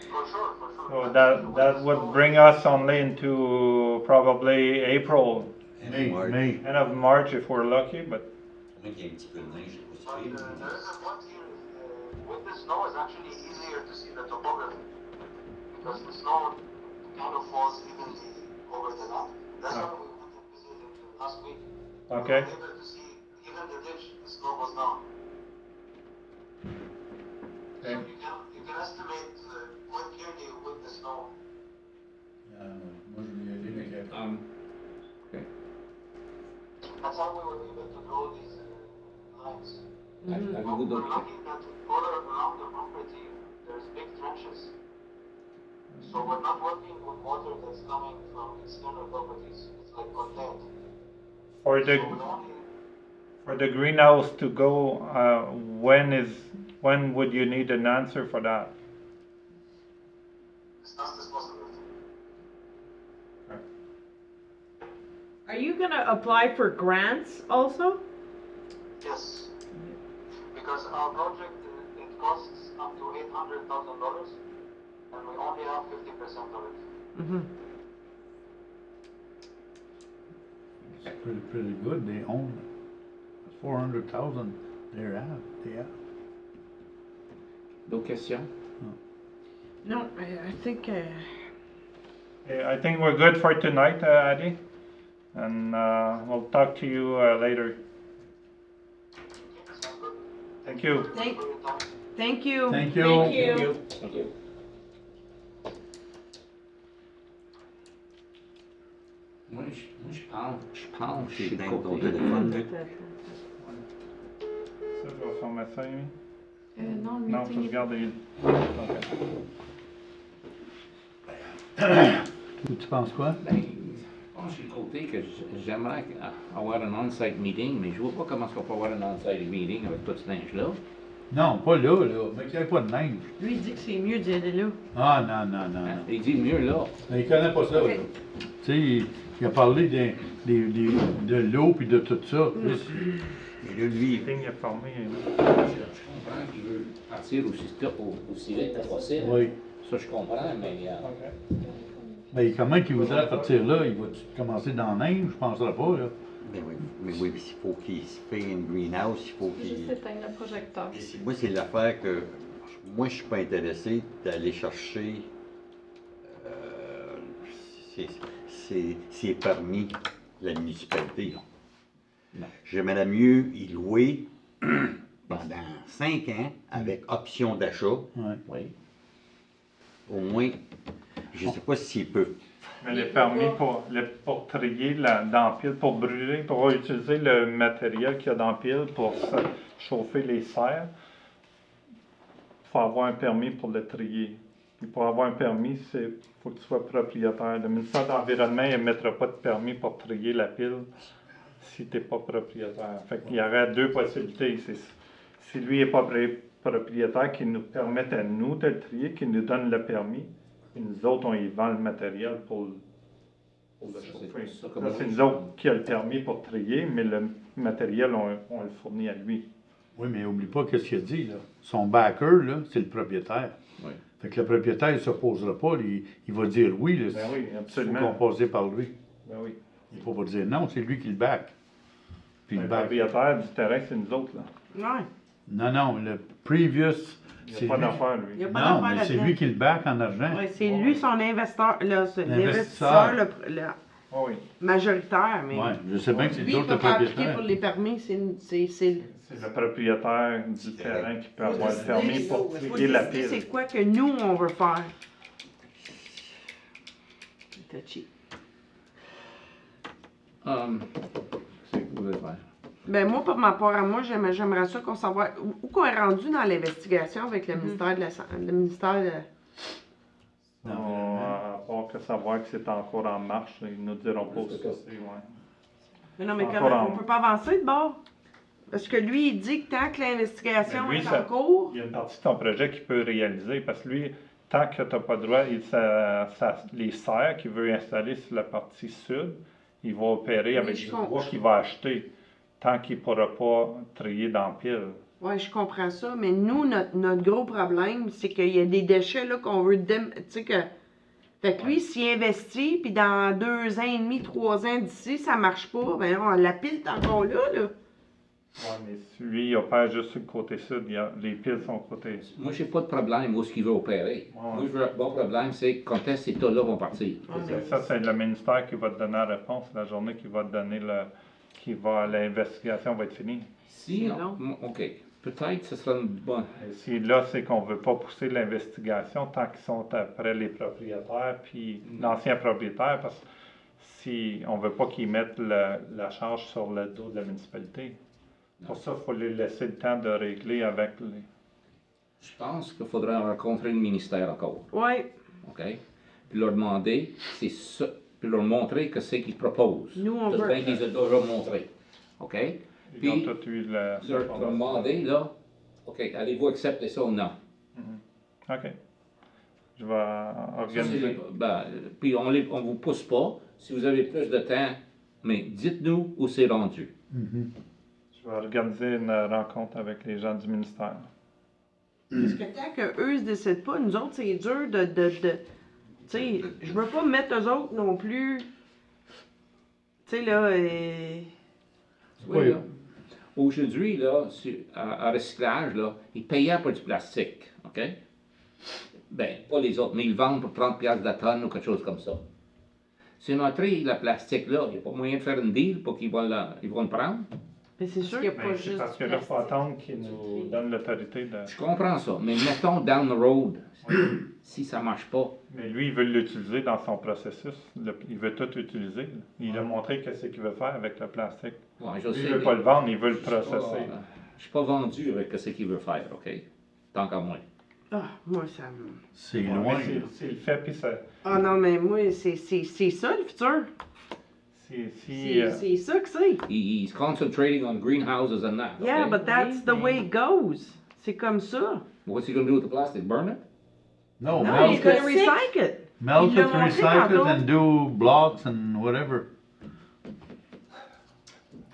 For sure, for sure. So that would bring us only into probably April, May. end of March if we're lucky, but Moi qui ai un petit peu de neige, je sais pas But si tu there is a point here, with the snow it's actually easier to see the topography because the snow kind of falls evenly over the land. That's why we went and visited last week. okay. We were able to see even the ditch, the snow was down. Okay. So you can estimate quite clearly with the snow. Okay. That's how we were able to draw these lines. Have We're you good lucky that all around the property there's big trenches. So we're not working with water that's coming from external properties. It's like contained. For So the we only for the greenhouse to go, when would you need an answer for that? as fast as possible. Are you gonna apply for grants also? Yes. Because our project it costs up to $800,000 and we only have 50% of it. Mm-hmm. It's pretty good. They own it. 400,000 they have. D'autres questions? No, I think, Okay, I think we're good for tonight, Adi, and we'll talk to you later. Sounds good. Thank you. thank, For your time. thank you. Thank you. Thank you. Thank you. Moi, je pense que Je suis c'est dans ton côté. téléphone, là. Ça, je vais fermer ça, Amy. Non, le Non, meeting faut est- regarder. Tu penses quoi? Ben, je pense que c'est le côté que j'aimerais avoir un on-site meeting, mais je vois pas comment est-ce qu'on peut avoir un on-site meeting avec tout ce neige-là. Non, pas là, là. Mais qu'il n'y ait pas de neige. Lui, il dit que c'est mieux d'y aller là. Ah, non, non, non, Hein? non. Il dit mieux là. Mais il connaît pas ça, là. Tu sais, il a parlé de l'eau puis de tout ça. Et là, lui, La ligne est fermée. Je comprends qu'il veut partir aussi vite que possible. Oui. Ça, je comprends, mais Mais comment qu'il voudrait partir là? Il va commencer dans la neige? Je penserais pas, là. mais oui, il faut qu'il se fait une greenhouse, il faut Juste qu'il... éteindre le projecteur. Moi, c'est l'affaire que moi, je suis pas intéressé d'aller chercher c'est permis de la municipalité. Non. J'aimerais mieux y louer pendant 5 ans avec option d'achat. Ouais. oui. Au moins, je ne sais pas s'ils peuvent. Mais les permis pour trier dans la pile, pour brûler, pour utiliser le matériel qu'il y a dans la pile pour chauffer les serres, il faut avoir un permis pour le trier. Puis pour avoir un permis, il faut que tu sois propriétaire. Le ministère de l'Environnement ne mettra pas de permis pour trier la pile si tu n'es pas propriétaire. Fait qu'il y aurait 2 possibilités. Si lui n'est pas propriétaire, qu'il nous permette à nous de le trier, qu'il nous donne le permis, et nous autres, on y vend le matériel pour le chauffer. Là, c'est nous autres qui a le permis pour trier, mais le matériel, on le fournit à lui. Oui, mais oublie pas qu'est-ce qu'il a dit, là. Son backer, là, c'est le propriétaire. Oui. Fait que le propriétaire, il s'opposera pas, il va dire oui, là. Ben oui, absolument. Il faut qu'on passe par lui. Ben oui. Il ne faut pas dire non, c'est lui qui le back. Puis Le le back. propriétaire du terrain, c'est nous autres, là. Ouais. Non, le previous, Il c'est n'y a pas lui. d'affaire, Il y lui. a pas Non, d'affaire mais c'est là-dedans. lui qui le back en argent. Ouais, c'est lui son investisseur, là, L'investisseur. l'investisseur le Ah oui. majoritaire, mais Ouais, je sais bien que c'est lui, il d'autres peut pas appliquer propriétaires. pour les permis, c'est C'est le propriétaire du terrain qui peut avoir le permis pour faut trier la décider pile. c'est quoi que nous, on veut faire. C'est touchy. C'est que vous voulez faire. Ben moi, pour ma part à moi, j'aimerais ça qu'on savoir où qu'on est rendu dans l'investigation avec le ministère de la le ministère de... À part que savoir que c'est encore en marche, ils nous diront pas ce que c'est, ouais. Mais non, mais Encore comment en- on peut pas avancer de bord? Parce que lui, il dit que tant que l'investigation Mais lui, est ça- en cours, Il y a une partie de ton projet qu'il peut réaliser parce que lui, tant que tu n'as pas le droit, les serres qu'il veut installer sur la partie sud, il va opérer avec je du comprends. bois qu'il va acheter tant qu'il ne pourra pas trier dans la pile. ouais, je comprends ça, mais nous, notre gros problème, c'est qu'il y a des déchets là qu'on veut tu sais que. Fait que lui, s'il investit, puis dans 2 ans et demi, 3 ans d'ici, ça marche pas, ben la pile est encore là. Ouais, mais lui, il opère juste sur le côté sud, les piles sont côté. Moi, j'ai pas de problème où est-ce qu'il veut opérer. Moi, mon problème, c'est quand est-ce que ces tas-là vont partir. Ça, c'est le ministère qui va te donner la réponse la journée qui va te donner l'investigation va être finie. Si, C'est long. OK. Peut-être que ce sera une bonne. Et si là, c'est qu'on ne veut pas pousser l'investigation tant qu'ils sont après les propriétaires, puis l'ancien propriétaire, parce que si on ne veut pas qu'ils mettent la charge sur le dos de la municipalité. Pour ça, il faut les laisser le temps de régler avec les. Je pense qu'il faudrait rencontrer le ministère encore. Ouais. OK? Puis leur demander, c'est ça, puis leur montrer que c'est qu'ils proposent. Nous, on Tout veut- bien qu'ils ont déjà montré. OK? Ils ont Puis, tous eu la. leur demander, là, OK, allez-vous accepter ça ou non? OK. Je vais Ça, c'est organiser. puis on vous pousse pas. Si vous avez plus de temps, mais dites-nous où c'est rendu. Je vais organiser une rencontre avec les gens du ministère. Parce que tant qu'eux se décident pas, nous autres, c'est dur de tu sais, je veux pas mettre eux autres non plus. Tu sais, là, Oui, là. Aujourd'hui, là, à recyclage, là, ils payaient pour du plastique, OK? Ben, pas les autres, mais ils vendent pour 30$ de la tonne ou quelque chose comme ça. Si on a pris le plastique, là, il n'y a pas moyen de faire une deal pour qu'ils vont le prendre. mais c'est sûr qu'il n'y a pas Ben, c'est juste. parce que du là, il faut plastique. attendre qu'ils nous donnent l'autorité de. Je comprends ça, mais mettons down the road, si ça marche pas, Mais lui, il veut l'utiliser dans son processus. Il veut tout utiliser. Il a montré qu'est-ce qu'il veut faire avec le plastique. ouais, je Lui, sais. il ne veut mais pas le vendre, il veut le je suis pas, processer. je suis pas vendu avec ce qu'il veut faire, OK? Tant qu'à moi. Ah, moi, ça me. C'est Ouais, loin. mais s'il le fait, puis ça. Ah non, mais moi, c'est ça le futur. C'est ça que c'est. He's concentrating on greenhouses and that, Yeah, okay? but that's the way it goes. C'est comme ça. What's he gonna do with the plastic? Burn it? No, Non, he's melt gonna it, recycle it. melt Il l'a it, montré recycle it tantôt. and do blocks and whatever.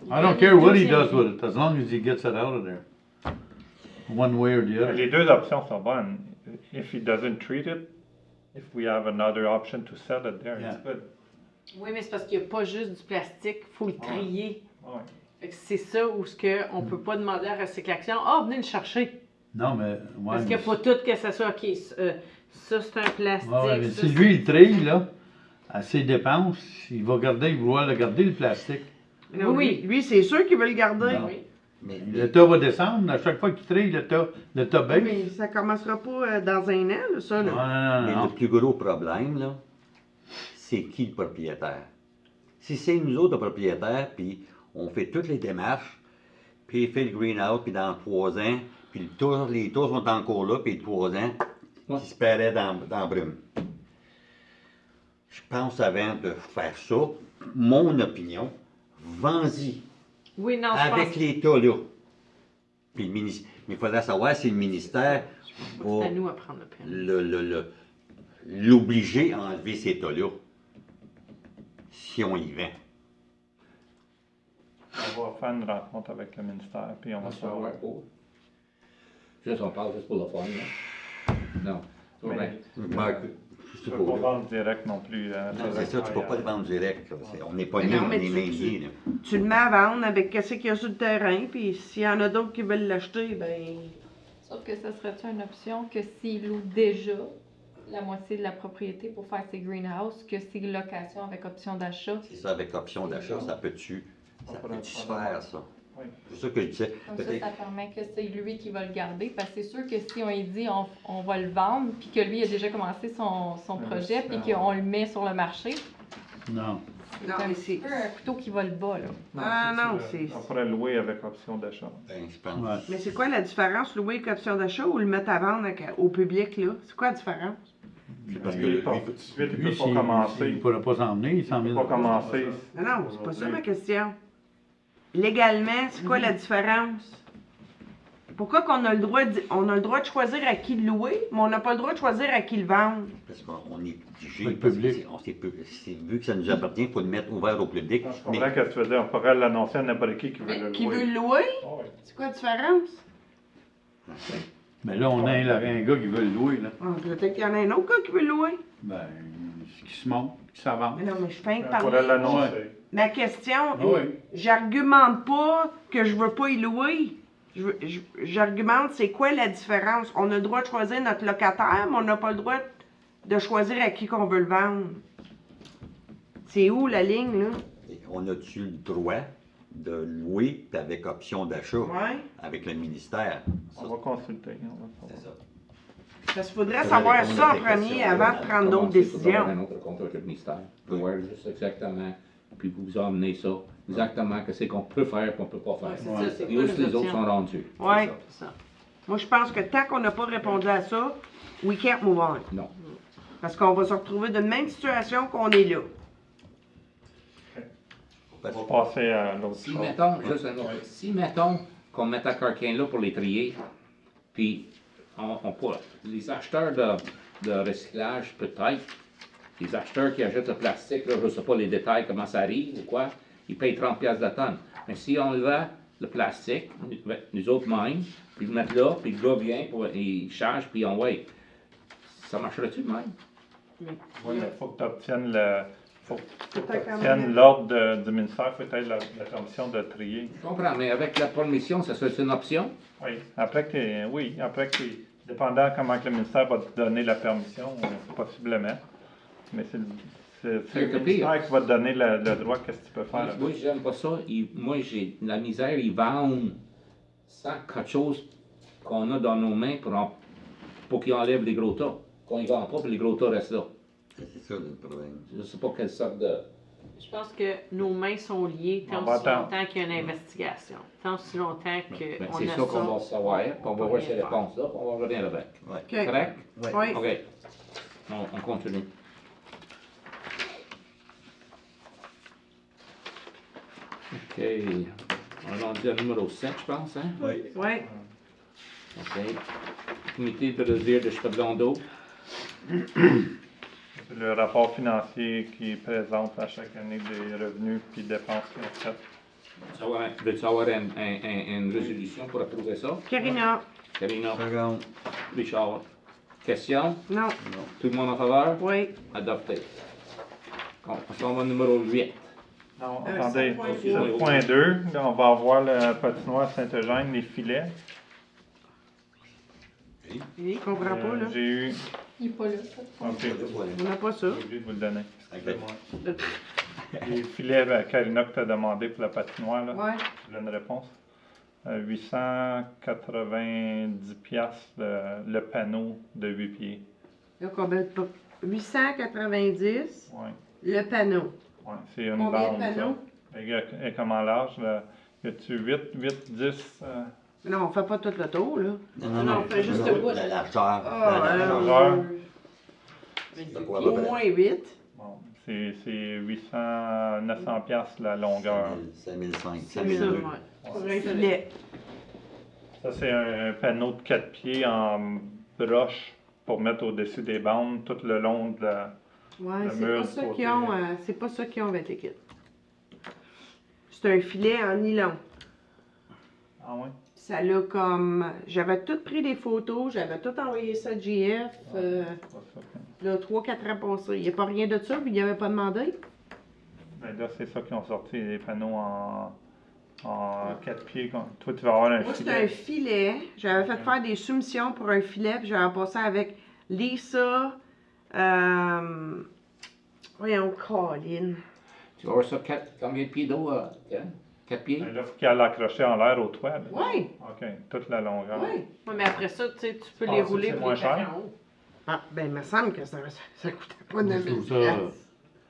I don't care what he does with it, as long as he gets it out of there. One way or the other. Les deux options sont bonnes. If he doesn't treat it, if we have another option to sell it there, it's good. Oui, mais c'est parce qu'il n'y a pas juste du plastique, il faut le trier. Ouais. Fait que c'est ça où on ne peut pas demander à Recycle Action, ah, venez le chercher. Non, mais, ouais. Parce qu'il n'y a pas tout que ça soit, ok, ça c'est un plastique. Ouais, mais ça, si c'est- lui, il trie, là, à ses dépenses, il va vouloir le garder, le plastique. Mais non, Oui. lui, c'est sûr qu'il veut le garder. Non. Oui. Mais, L'État va descendre, à chaque fois qu'il trie, l'État baisse. Mais ça commencera pas dans un an, là, ça. Non, Là. non, mais non, le non. plus gros problème, là, c'est qui le propriétaire? Si c'est nous autres le propriétaire, puis on fait toutes les démarches, puis il fait le greenhouse, puis dans 3 ans, puis les tours sont encore là, puis 3 ans, Ouais. ils se paieraient dans la brume. Je pense avant de faire ça, mon opinion, vends-y Oui, non, je avec pense l'État, là. Puis mais il faudrait savoir si le ministère que c'est à va nous à prendre le permis. l'obliger à enlever ces tas-là, si on y vend. On va faire une rencontre avec le ministère, puis on va savoir. Juste, on parle juste pour le fun, là. Non. Mais- Ouais. Marc, je sais Tu pas, peux pas là. vendre direct non plus. C'est ça, tu peux pas le vendre direct. Là. On n'est pas Mais liés, non, on mais est tu- mains liées, là. Tu le mets à vendre avec qu'est-ce qu'il y a sur le terrain, puis s'il y en a d'autres qui veulent l'acheter, ben. Sauf que ça serait une option que s'il loue déjà la moitié de la propriété pour faire ses greenhouses, que c'est location avec option d'achat. C'est ça, avec option d'achat, ça peut-tu se faire, ça? Oui. C'est ça que je disais. Comme ça, Peut-être ça permet que c'est lui qui va le garder. Parce que c'est sûr que si on lui dit on va le vendre, puis que lui a déjà commencé son projet, puis qu'on le met sur le marché, Non. c'est Non, un mais petit peu un couteau qui vole bas, là. Ah non, c'est. c'est. On pourrait louer avec option d'achat. ben, je pense. Ouais. Mais c'est quoi la différence, louer avec option d'achat ou le mettre à vendre au public, là? C'est quoi la différence? C'est parce que Lui, lui, tout de suite, il Lui, peut pas il commencer. ne pourra pas s'emmener, il s'en Il vient. peut pas commencer. Non, non, c'est pas ça ma question. Légalement, c'est quoi la différence? Pourquoi qu'on a le droit on a le droit de choisir à qui le louer, mais on n'a pas le droit de choisir à qui le vendre? parce qu'on est obligé, Le parce que public. vu que ça nous appartient, il faut le mettre ouvert au public. Je Mais comprends ce que tu veux dire. On pourrait l'annoncer à n'importe qui veut le Qui louer. veut le louer? Ah oui. C'est quoi la différence? Mais là, on a un gars qui veut le louer, là. Ah, peut-être qu'il y en a un autre gars qui veut le louer. Ben, qui se monte, qui s'avance. Mais non, mais je fais On pourrait parler. l'annoncer. Ma question, Ah oui. j'argumente pas que je veux pas y louer. J'argumente, c'est quoi la différence? On a le droit de choisir notre locataire, mais on n'a pas le droit de choisir à qui qu'on veut le vendre. C'est où la ligne, là? on a-tu le droit de louer puis avec option d'achat Ouais. avec le ministère? Ça, On va consulter. c'est ça. Parce qu'il faudrait savoir ça en premier avant de prendre d'autres décisions. Un autre compte avec le ministère. Pour voir juste exactement, puis vous emmenez ça, exactement qu'est-ce qu'on peut faire et qu'on peut pas faire. Ouais, c'est ça, c'est Et quoi où les les autres options? sont rendus. Ouais. C'est ça. Moi, je pense que tant qu'on n'a pas répondu à ça, we can't move on. Non. Parce qu'on va se retrouver dans la même situation qu'on est là. On va passer à l'autre Si chose. mettons, juste un autre, si mettons qu'on met à Carquin là pour les trier, puis on pourra, les acheteurs de recyclage peut-être, les acheteurs qui achètent le plastique, là, je ne sais pas les détails, comment ça arrive ou quoi, ils payent 30$ de tonne. Mais si on vend le plastique, nous autres mêmes, puis le mettre là, puis le gars vient, il charge, puis on wait. Ça marcherait-tu de même? Oui, mais il faut que tu obtiennes le. Faut que tu Peut-être quand obtiennes même. l'ordre du ministère, peut-être la permission de trier. Je comprends, mais avec la permission, ça serait une option? Oui, après que dépendant comment que le ministère va te donner la permission, possiblement. Mais c'est le C'est le ministère pire. qui va te donner le droit, qu'est-ce que tu peux faire. Moi, j'aime pas ça. Moi, j'ai la misère, ils vendent sans quelque chose qu'on a dans nos mains pour qu'ils enlèvent les gros tas. Qu'on y vend pas, puis les gros tas restent là. C'est ça le problème. Je sais pas quelle sorte de... Je pense que nos mains sont liées tant On va aussi attendre. longtemps qu'il y a une investigation. Tant aussi longtemps Ben, qu'on c'est a ça qu'on va savoir, puis on va voir ces rien faire. réponses-là, puis on va revenir avec. OK. Correct? Oui. OK. On continue. OK. On est rendu à numéro 7, je pense, hein? Oui. Oui. OK. Comité de loisirs de Chevelon-d'eau. C'est le rapport financier qui présente à chaque année des revenus puis dépenses qu'ils ont faites Veux-tu avoir une résolution pour approuver ça? Karina, Karina, Seconde. Richard. Question? non, Tout le monde en faveur? oui. Adopté. On va au numéro 8. Non, Euh, attendez, 7.2. 7.2, là, on va avoir le patinoire Saint-Eugène, les filets. Je comprends pas, là. J'ai eu. Il est pas là, ça. Ok, On n'a pas ça. j'ai oublié de vous le donner. Ok. Les filets, Karina, que tu as demandé pour la patinoire, là. Ouais. Tu veux une réponse? 890 piastres le panneau de 8 pieds. Là, combien de pas? 890, Ouais, le panneau. ouais, c'est une Combien de bande, panneaux? ça. Et comment large, là? Y a-tu 8, 10? Non, on fait pas tout le tour, là. Non, on fait juste non, le bout. La largeur. Ah, la largeur. C'est quoi, à peu Au près? moins 8. Bon, c'est 900 piastres la longueur. 5500. C'est ça, ouais. Pour un filet. Ça, c'est un panneau de 4 pieds en broche pour mettre au-dessus des bandes tout le long de la. Ouais, Le c'est mur pas du ça côté. qu'ils ont, c'est pas ça qu'ils ont avec l'équipe. C'est un filet en nylon. Ah ouais? Ça l'a comme. J'avais tout pris des photos, j'avais tout envoyé ça à JF. Pas ça, ok. Là, 3-4 ans passés. Il n'y a pas rien de ça, puis il n'y avait pas demandé. Ben là, c'est ça qu'ils ont sorti, les panneaux en 4 pieds. Toi, tu vas avoir un Moi, c'était filet. un filet. J'avais fait faire des soumissions pour un filet, puis j'avais passé avec Lisa. Voyons, Colin. Tu vas avoir ça combien de pieds d'eau? 4 pieds? Ben là, faut qu'elle l'accroche en l'air au toit. là. Oui, OK, toute la longueur. oui. Ouais, mais après ça, tu sais, tu peux les Penses-tu que rouler c'est pour moins les faire cher? en haut. Ah, ben, il me semble que ça coûtait pas Je 9 trouve 000 ça.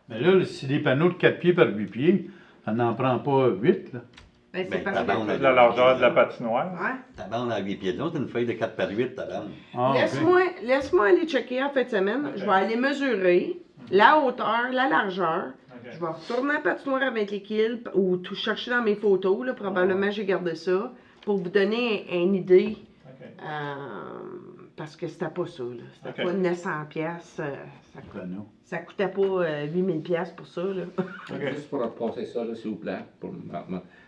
Mais là, si des panneaux de 4 pieds par 8 pieds, ça n'en prend pas 8, là. Ben, c'est Ben, parce ta que. bande, Toute la largeur de la patinoire. Ouais. Ta bande à 8 pieds de long, c'est une feuille de 4 par 8, ta bande. Ah, ok. Laisse-moi aller checker en fin de semaine. Je vais aller mesurer la hauteur, la largeur. OK. Je vais retourner à la patinoire avec l'équipe ou tout chercher dans mes photos. Là, probablement, j'ai gardé ça pour vous donner une idée. OK. Parce que c'était pas ça. Là. C'était Ok. pas 900 pièces. Panneau. Ça coûtait pas 8000 pièces pour ça. Là. Juste pour passer ça, là, s'il vous plaît.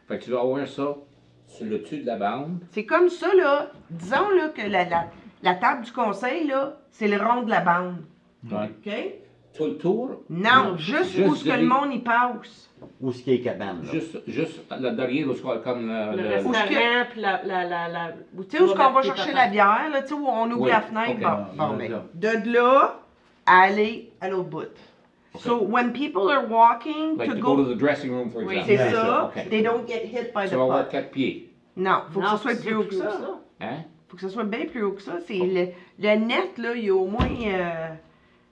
Fait que tu vas avoir ça sur le dessus de la bande. C'est comme ça, là. Disons là, que la table du conseil, là, c'est le rond de la bande. Ouais. OK? Tout le tour? Non, juste où ce que le monde y passe. Où est-ce qu'il y a les cabanes, là? Juste là derrière, où c'est comme Le le... restaurant, puis la... Tu sais où est-ce qu'on va chercher la bière, là, tu sais, où on ouvre Oui, la fenêtre. ok. Bon, Ouais, ben, de là à aller à l'autre bout. So, when people are walking Like to to go go, to the dressing room, for Oui. example. c'est Yeah, ça, ok. they don't get hit by Tu the vas avoir puck. 4 pieds. Non, faut que Non, ça soit c'est plus haut que ça. Hein? Faut que ça soit bien plus haut que ça. C'est le net, là, il y a au moins.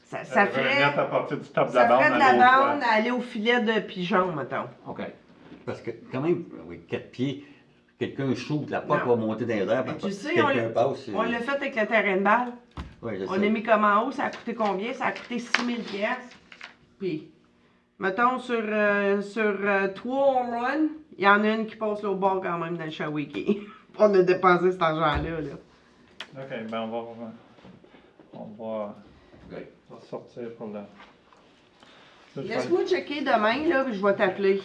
Ça Un net ferait. à partir du top de la Ça bande. ferait de à la l'autre, bande à aller au filet de pigeon, mettons. OK. Parce que, quand même, oui, 4 pieds, quelqu'un shoot, la POC Non. va monter dans les airs, Mais puis tu sais, quelqu'un passe. On l'a fait avec le terrain de balle. Ouais, je On sais. a mis comme en haut, ça a coûté combien? Ça a coûté 6000 pièces. Puis, mettons, sur 3 home runs, il y en a une qui passe au bord quand même dans le Shawiki. On a dépensé cet argent-là. Là. OK, ben on va sortir pour le... Là, je vais- Laisse-moi checker demain, là, puis je vais t'appeler.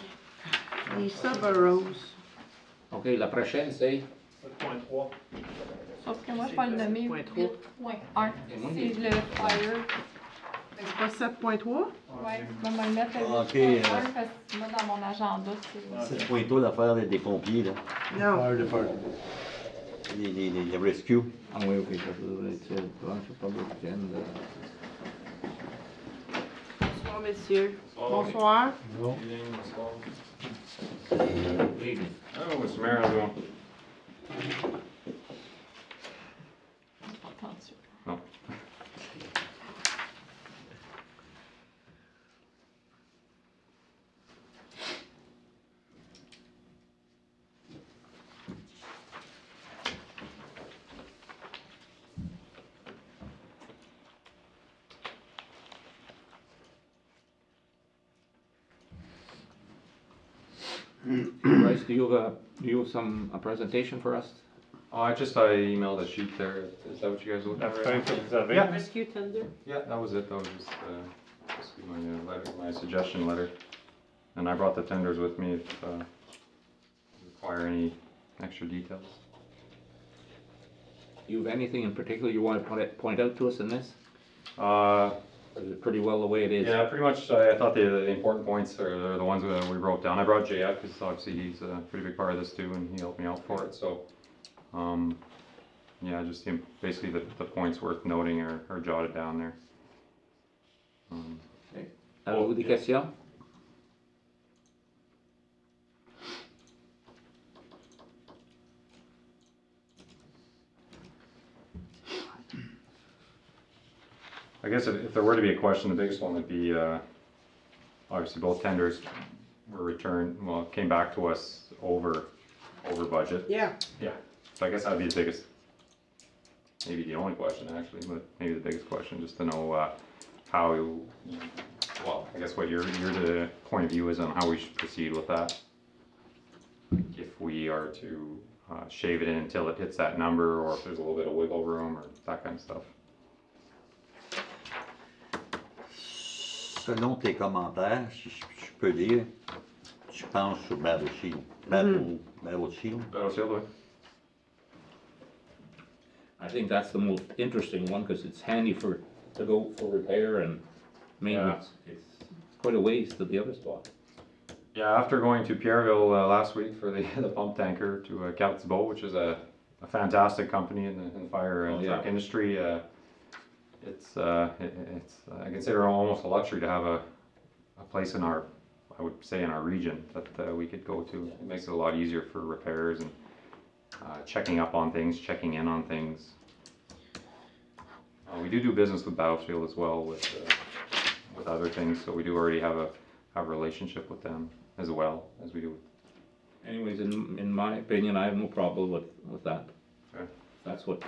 Lisa Burrows. OK, la prochaine, c'est... 7.3. Sauf que moi, je vais le nommer 8.1. Et moi, C'est le fire. C'est pas 7.3? Ouais, je vais me le mettre à Ok, 8.1 parce que moi, dans mon agenda, c'est... C'est pointeau l'affaire des pompiers, là. Non. Fire department. Les rescue. Ah oui, OK, ça devrait être ça. Ouais, c'est pas le week-end. Bonsoir, messieurs. Bonsoir. Non. Oh, Mr. Mayor, how's it going? Attention. No. Bryce, do you have a presentation for us? Oh, I emailed a sheet there. Is that what you guys are looking La at feuille right que now? vous avez. Yeah. Rescue tender? Yeah, that was it. That was just my letter, my suggestion letter. And I brought the tenders with me if require any extra details. You have anything in particular you want to point out to us in this? Uh, Or is it pretty well the way it is? yeah, pretty much. I thought the important points are the ones that we wrote down. I brought Jay up because obviously he's a pretty big part of this too, and he helped me out for it. So, yeah, just basically the points worth noting are jotted down there. Avez-vous des questions? I guess if there were to be a question, the biggest one would be, obviously both tenders were returned, well, came back to us over budget. Yeah. Yeah, so I guess that'd be the biggest, maybe the only question actually, but maybe the biggest question, just to know, how, well, I guess what your the point of view is on how we should proceed with that. If we are to, shave it in until it hits that number, or if there's a little bit of wiggle room, or that kind of stuff. Selon tes commentaires, si je peux dire, tu penses sur Battle Shield. Battle Shield. Battle Shield, ouais. I think that's the most interesting one because it's handy to go for repair and maintenance. It's quite a ways to the other spot. Yeah, after going to Pierreville last week for the pump tanker to Cap Thibault, which is a fantastic company in the fire and truck industry, it's I consider it almost a luxury to have a place in our, I would say in our region that we could go to. It makes it a lot easier for repairs and checking up on things, checking in on things. We do business with Battlefield as well with other things, so we do already have a relationship with them as well as we do. Anyways, in my opinion, I have no problem with that. Okay. That's what.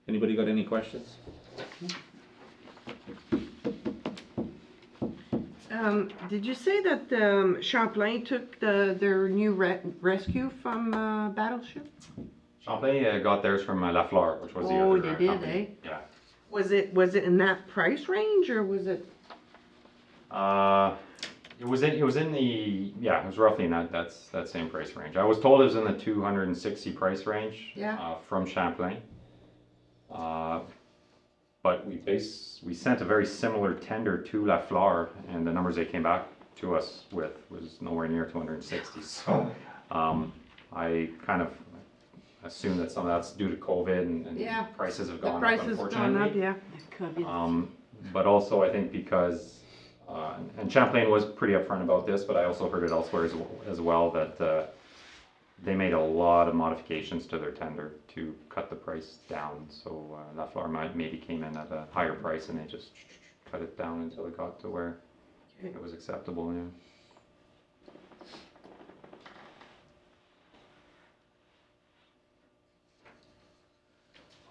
Anybody got any questions? Did you say that Champlain took their new rescue from Battleship? Champlain got theirs from Lafleur, which was the Oh, other they did, company. eh? Yeah. Was it in that price range or was it? It was in the, yeah, it was roughly in that same price range. I was told it was in the 260 price range. Yeah. From Champlain. But we sent a very similar tender to Lafleur, and the numbers they came back to us with was nowhere near 260. So I kind of assume that some of that's due to COVID and prices have gone up, unfortunately. Yeah. COVID. But also I think because, and Champlain was pretty upfront about this, but I also heard it elsewhere as well that they made a lot of modifications to their tender to cut the price down. So Lafleur maybe came in at a higher price and they just cut it down until it got to where it was acceptable. Yeah.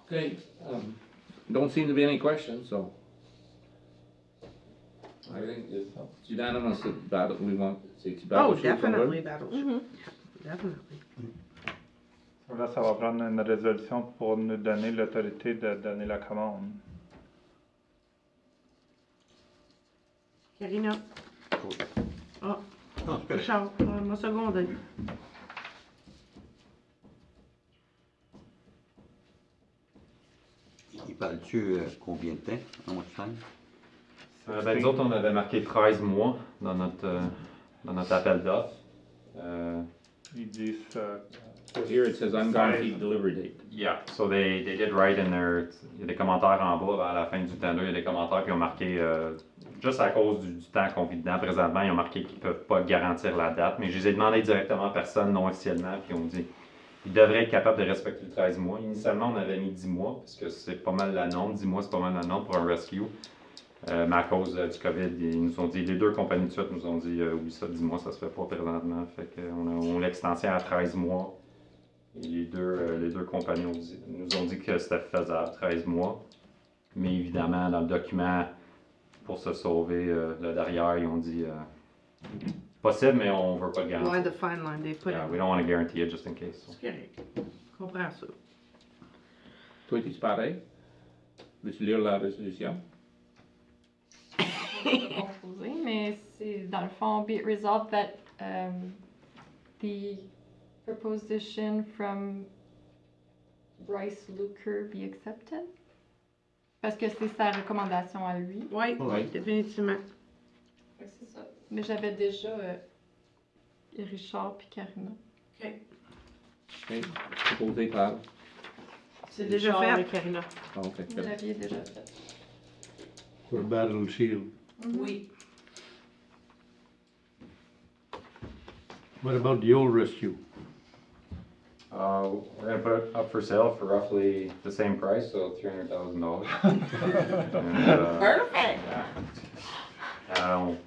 Okay. Don't seem to be any questions, so I think it's unanimous that we want it's Battleship. Definitely Battleship. Definitely. Là, ça va prendre une résolution pour nous donner l'autorité de donner la commande. Karina. Ah, Richard, ma seconde. Il parle-tu combien de temps en mois de temps? Ben, nous autres, on avait marqué 13 mois dans notre appel d'offres. Ils disent Here it says unguaranteed delivery date. Yeah, so they did write in there, il y a des commentaires en bas à la fin du tender, il y a des commentaires qui ont marqué, juste à cause du temps qu'on vit dedans présentement, ils ont marqué qu'ils ne peuvent pas garantir la date, mais je les ai demandé directement à personne, non officiellement, puis ils ont dit ils devraient être capables de respecter le 13 mois. Initialement, on avait mis 10 mois, parce que c'est pas mal la norme, 10 mois c'est pas mal la norme pour un rescue. Mais à cause du COVID, ils nous ont dit, les deux compagnies de suite nous ont dit, oublie ça, 10 mois, ça se fait pas présentement. Fait qu'on l'a extendu à 13 mois. Et les deux compagnies nous ont dit que c'était faisable, 13 mois. Mais évidemment, dans le document, pour se sauver, là derrière, ils ont dit, possible, mais on veut pas le garantir. Ouais, the fine line, they put Yeah, it. we don't want to guarantee it just in case. So. C'est correct. Je comprends ça. Toi, tu pareil? Veux-tu lire la résolution? Composé, mais c'est dans le fond, be it resolved that the proposition from Bryce Luker be accepted? Parce que c'est sa recommandation à lui. Oui, Ouais. définitivement. Fait que c'est ça. Mais j'avais déjà Richard puis Karina. Ok. Proposé par. C'est déjà Richard fait. et Karina. Ah, ok. Vous l'aviez déjà fait. For Battle Shield. Oui. What about the old rescue? We're gonna put it up for sale for roughly the same price, so $300,000. Perfect.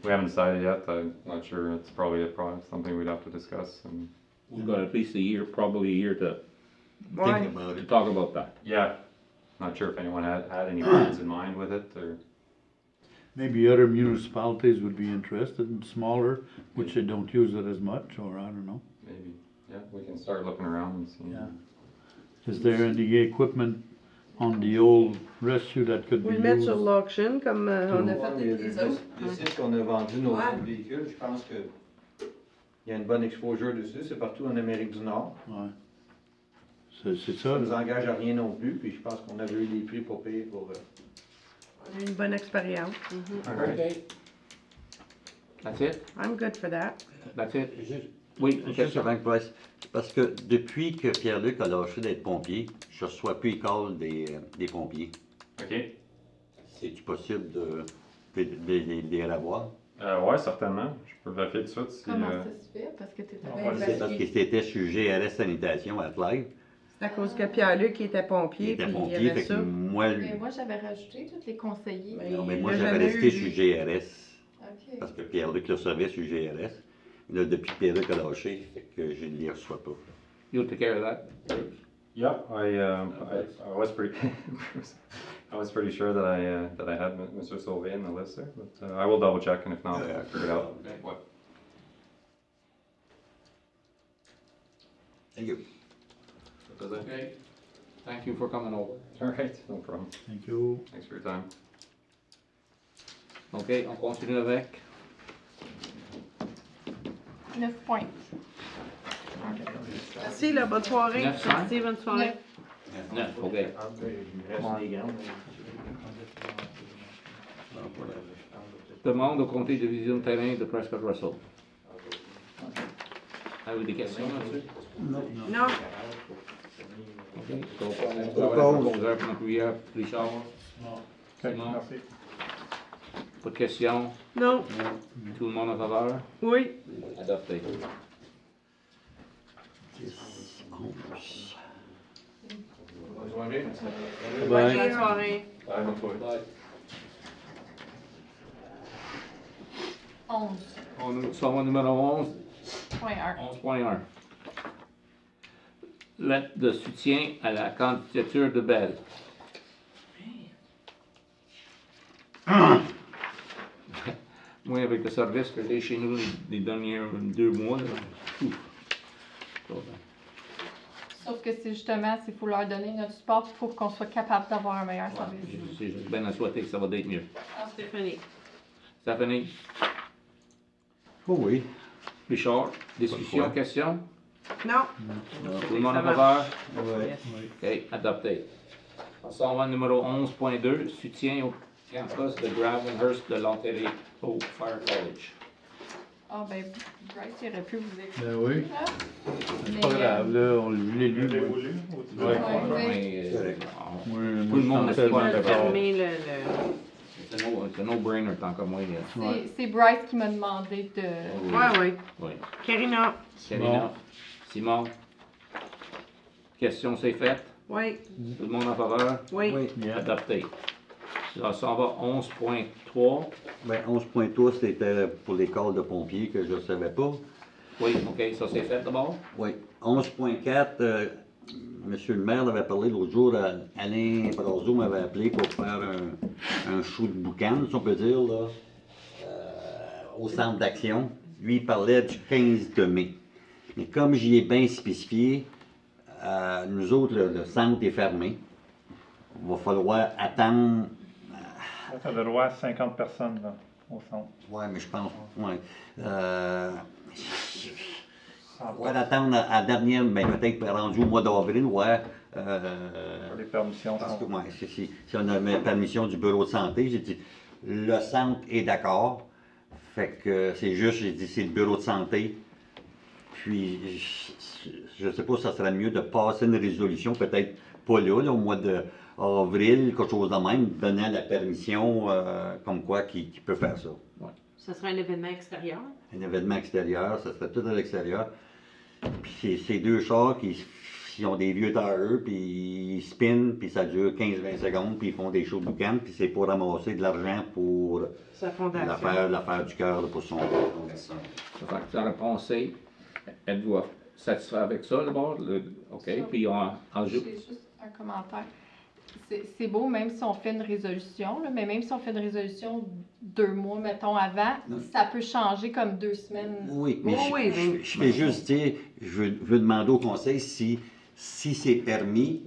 We haven't decided yet. I'm not sure. It's probably something we'd have to discuss. And We've got at least a year, probably a year to Ouais. Think about it. talk about that. yeah, not sure if anyone had any plans in mind with it or. Maybe other municipalities would be interested in smaller, which they don't use it as much, or I don't know. Maybe, yeah, we can start looking around and see. Yeah. Is there any equipment on the old rescue that could Vous be le mettre used? sur l'auction comme on a Ouais, fait mais avec les autres. le site qu'on a vendu nos Ouais. autres véhicules, je pense que il y a une bonne exposure dessus. C'est partout en Amérique du Nord. Ouais. C'est Ça ça. ne nous engage à rien non plus. Puis je pense qu'on avait eu des prix pour payer pour. On a eu une bonne expérience. All right. Okay. That's it? I'm good for that. That's it? Juste, Oui, juste question. avant que Bryce, parce que depuis que Pierre-Luc a lâché d'être pompier, je reçois plus les calls des pompiers. OK. C'est-tu possible de les avoir? Ouais, certainement. Je peux vérifier tout de suite si. Comment ça se fait? Parce que tu étais Ouais, C'est parce que c'était sur GRS Sanitation à Clive. C'est à cause que Pierre-Luc était Il pompier, était puis il y pompier, avait fait que ça. moi, Mais moi, j'avais rajouté tous les conseillers. Mais- non, mais il moi l'a j'avais jamais resté eu, sur lui. GRS. OK. Parce que Pierre-Luc le savait sur GRS. Là, depuis que Pierre-Luc a lâché, fait que je ne les reçois pas. You'll take care of that? Yeah, I was pretty I was pretty sure that I had Mr. Sauvé in the list there, but I will double check, and if not, I'll figure it out. Okay, what? Thank you. Okay. Thank you for coming over. All right, no problem. Thank you. Thanks for your time. OK, on continue avec. 9 points. Merci, là, bonne soirée. 9, Merci, bonne soirée. 9, OK. Demande au comité de division de terrain de Prescott Russell. Avez-vous des questions là-dessus? Non. OK. Donc, on va avoir un proposeur pour notre prière. Richard? OK, Simon? merci. Pas de questions? Non. Tout le monde en faveur? Oui. Adopté. 10, 11. Bonne soirée. Bonne soirée. Bye. 11. On s'en va au numéro 11. Point 1. 11.1. Lettre de soutien à la candidature de Belle. Moi, avec le service que j'ai chez nous les derniers 2 mois, là, ouf. Sauf que c'est justement, s'il faut leur donner notre support pour qu'on soit capable d'avoir un meilleur service. C'est juste bien à souhaiter que ça va être mieux. Stéphanie. Stéphanie, Oh oui. Richard, discussion, Pas de question? Non. Tout le monde en Ça faveur? Ouais. OK, adopté. On s'en va au numéro 11.2, soutien au campus de Gravenhurst de l'Ontario au Fire College. Ah, ben, Bryce, il aurait pu vous écouter. Ben oui. Là. C'est pas grave, là, on l'a lu. Vous l'avez moi. voulu ou tu Ouais. veux? Mais, Moi, tout le monde je est suis pas tellement d'accord. Fermer le... c'est un no-brainer tant que moi. C'est Bryce qui m'a demandé de. Ouais, oui. Oui. Karina. Karina, Simon. Question, c'est faite. Oui. Tout le monde en faveur? Oui. Yeah. Adopté. Là, ça en va 11.3. Ben, 11.3, c'était pour les calls de pompiers que je ne savais pas. Oui, OK, ça c'est fait d'abord. Oui. 11.4, Monsieur le maire avait parlé l'autre jour, Alain Brazo m'avait appelé pour faire un show de boucan, si on peut dire, là, au centre d'action. Lui, il parlait du 15 de mai. Mais comme j'y ai bien spécifié, nous autres, le centre est fermé. Il va falloir attendre. Ça a le droit à 50 personnes là, au centre. Ouais, mais je pense. Ouais. On va l'attendre à la dernière, mais peut-être rendu au mois d'avril, ouais. Les permissions Parce que, sont... ouais, si on a la permission du bureau de santé, j'ai dit, le centre est d'accord. Fait que c'est juste, j'ai dit, c'est le bureau de santé. Puis, je sais pas si ça serait mieux de passer une résolution, peut-être pas là, au mois d'avril, quelque chose de même, donnant la permission, comme quoi, qui peut faire ça. Ça serait un événement extérieur. Un événement extérieur, ça serait tout à l'extérieur. Puis c'est deux chars qui ont des vieux tailleurs, puis ils spinent, puis ça dure 15-20 secondes, puis ils font des shows de boucan, puis c'est pour ramasser de l'argent pour Sa fondation. l'affaire du cœur là, pour son fondation. Ça fait que dans la pensée, êtes-vous satisfait avec ça d'abord? OK, puis en J'ai juste un commentaire. C'est beau, même si on fait une résolution, là, mais même si on fait une résolution 2 mois, mettons, avant, ça peut changer comme 2 semaines. Oui, mais Oui, je fais juste dire, je veux demander au conseil si c'est permis,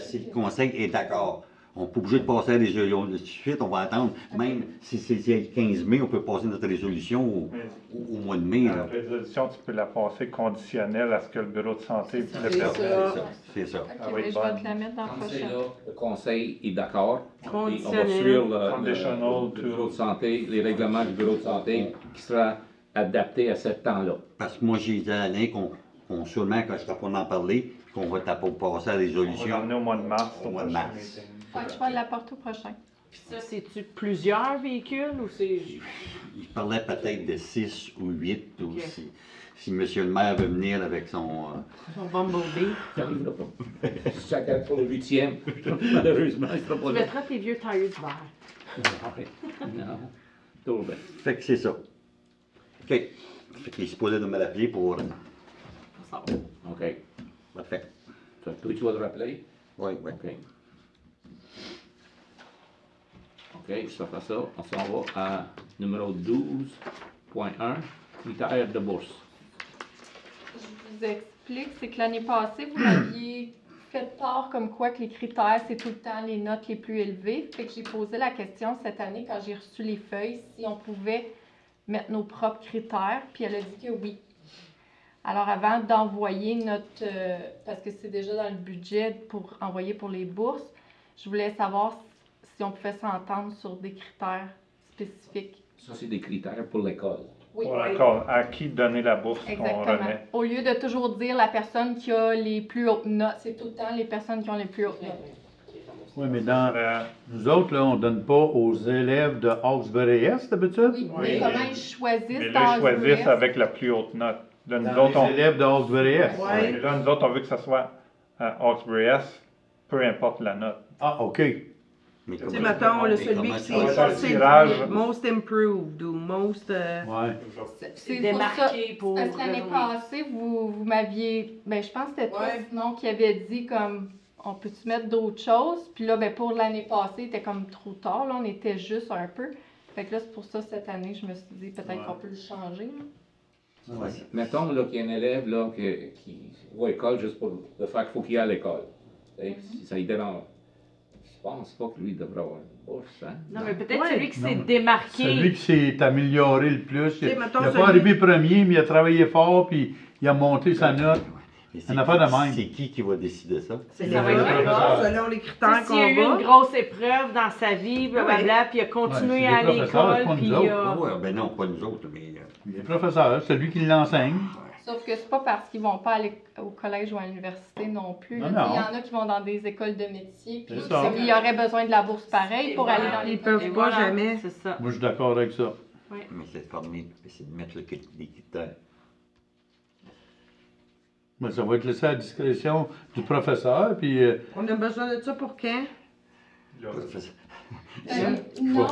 si le conseil est d'accord. On n'est pas obligé de passer à la résolution de suite, on va attendre. Même si c'est le 15 mai, on peut passer notre résolution au mois de mai. La Là. résolution, tu peux la passer conditionnelle à ce que le bureau de santé le C'est permette. ça. C'est ça. Ok, Ah oui, mais je bonne. vais te la mettre dans le Quand c'est prochain. là, le conseil est d'accord. Puis on va Conditionnel. suivre Conditional le bureau de santé, les règlements du bureau de santé qui sera adapté à ce temps-là. Parce que moi, j'ai dit à Alain qu'on sûrement, quand je serai pas en parler, qu'on va passer à la On va résolution l'emmener au mois de mars. au mois de mars. Fait que je vais l'apporter au prochain. Puis ça, c'est-tu plusieurs véhicules ou c'est. Il parlait peut-être de 6 ou 8, ou Ok. si monsieur le maire veut venir avec son... Son bumblebee. Ça arrivera pas. Chacun pour le 8e. Malheureusement, il sera Tu pas là. mettras tes vieux tailleurs d'hiver. Arrête. Non. Tout bien. Fait que c'est ça. OK. Fait qu'il est supposé de me l'appeler pour... Ça va. OK. Parfait. Toi, tu vas te rappeler? Oui, oui. OK. OK, ça fait ça. On s'en va à numéro 12.1, critères de bourse. Je vous explique, c'est que l'année passée, vous m'aviez fait part comme quoi que les critères, c'est tout le temps les notes les plus élevées. Fait que j'ai posé la question cette année quand j'ai reçu les feuilles si on pouvait mettre nos propres critères, puis elle a dit que oui. Alors avant d'envoyer notre, parce que c'est déjà dans le budget pour envoyer pour les bourses, je voulais savoir si on pouvait s'entendre sur des critères spécifiques. Ça, c'est des critères pour l'école. Oui, Pour l'accord, à qui donner la bourse qu'on exactement. remet. Au lieu de toujours dire la personne qui a les plus hautes notes, c'est tout le temps les personnes qui ont les plus hautes notes. Oui, mais dans, Euh, nous autres, là, on donne pas aux élèves de Hawkesbury Est, d'habitude? Oui, Oui. mais comment ils choisissent Mais dans là, ils le choisissent US? avec la plus haute note. Là, nous Dans autres, les élèves de Hawkesbury Est? Ouais. mais là, nous autres, on veut que ça soit à Hawkesbury S, peu importe la note. Ah, OK. Mais Tu sais, mettons, le celui comment qui ça va faire le c'est tirage? most improved ou most... Ouais. C'est Démarqué pour. Parce que l'année passée, vous m'aviez, ben je pense que c'était toi, Ouais. sinon, qui avait dit comme, on peut-tu mettre d'autres choses? Puis là, ben pour l'année passée, c'était comme trop tard, là, on était juste un peu. Fait que là, c'est pour ça, cette année, je me suis dit, peut-être qu'on peut le changer, là. Ouais. Mettons là, qu'il y a un élève là, qui va à l'école juste pour le fait qu'il faut qu'il aille à l'école. Si ça lui dérange. Je pense pas que lui devrait avoir une bourse. Hein? Non, mais peut-être Ouais. celui qui s'est Non. démarqué. Celui qui s'est amélioré le plus, il Tu sais, mettons, n'a celui- pas arrivé premier, mais il a travaillé fort, puis il a monté sa note. Mais On n'a pas de même. C'est qui va décider ça? C'est Ça le va être le professeur. selon les Tu sais, critères s'il y a qu'on eu une va. grosse épreuve dans sa vie, blablabla, puis il a continué Ouais, c'est à les professeurs, l'école, pas puis nous autres. Ouais, ben non, pas nous autres, mais... Les professeurs, celui qui l'enseigne. Sauf que c'est pas parce qu'ils vont pas aller au collège ou à l'université non plus. là. Non, non. Il y en a qui vont dans des écoles de métier, puis C'est ça. il y aurait besoin de la bourse pareil pour aller dans les Ils peuvent Et pas voilà, jamais. C'est ça. Moi, je suis d'accord avec ça. Mais c'est de former, c'est de mettre les critères. Mais ça va être laissé à la discrétion du professeur, puis On a besoin de ça pour quand? Non,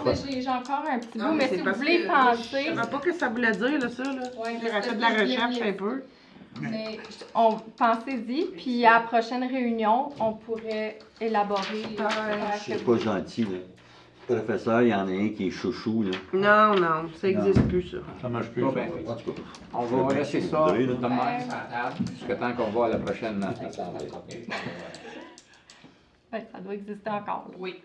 mais j'ai encore un petit Non, bout, mais c'est si vous parce voulez que penser, Je savais pas que ça voulait dire, là, ça, là. Ouais, J'ai fait de la recherche un peu. mais pensez-y, puis à la prochaine réunion, on pourrait élaborer les critères C'est que pas vous- gentil, là. Professeur, il y en a un qui est chouchou, là. Non, non, ça n'existe plus, ça. ça marche plus. Bon, ça. ben, en tout cas, on va laisser ça Deux, là. de même à la table jusqu'à temps qu'on va à la prochaine assemblée. Ouais, ça doit exister encore. là. Oui.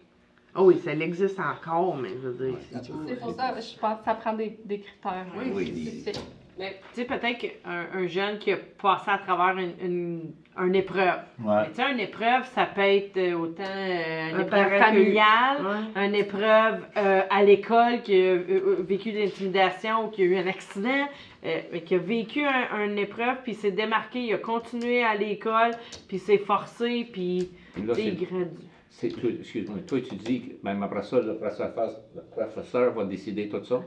Oh oui, ça existe encore, mais je veux dire. C'est pour ça, je pense que ça prend des critères Oui, spécifiques. Mais tu sais, peut-être qu'un jeune qui a passé à travers une épreuve. Ouais. Mais tu sais, une épreuve, ça peut être autant une Un épreuve parent familiale, Ouais. une épreuve à l'école qui a vécu de l'intimidation ou qui a eu un accident, mais qui a vécu une épreuve, puis s'est démarqué, il a continué à l'école, puis s'est forcé, puis Puis là, tu sais, c'est- il grandit. Excuse-moi, toi, tu dis que même après ça, le professeur va décider tout ça?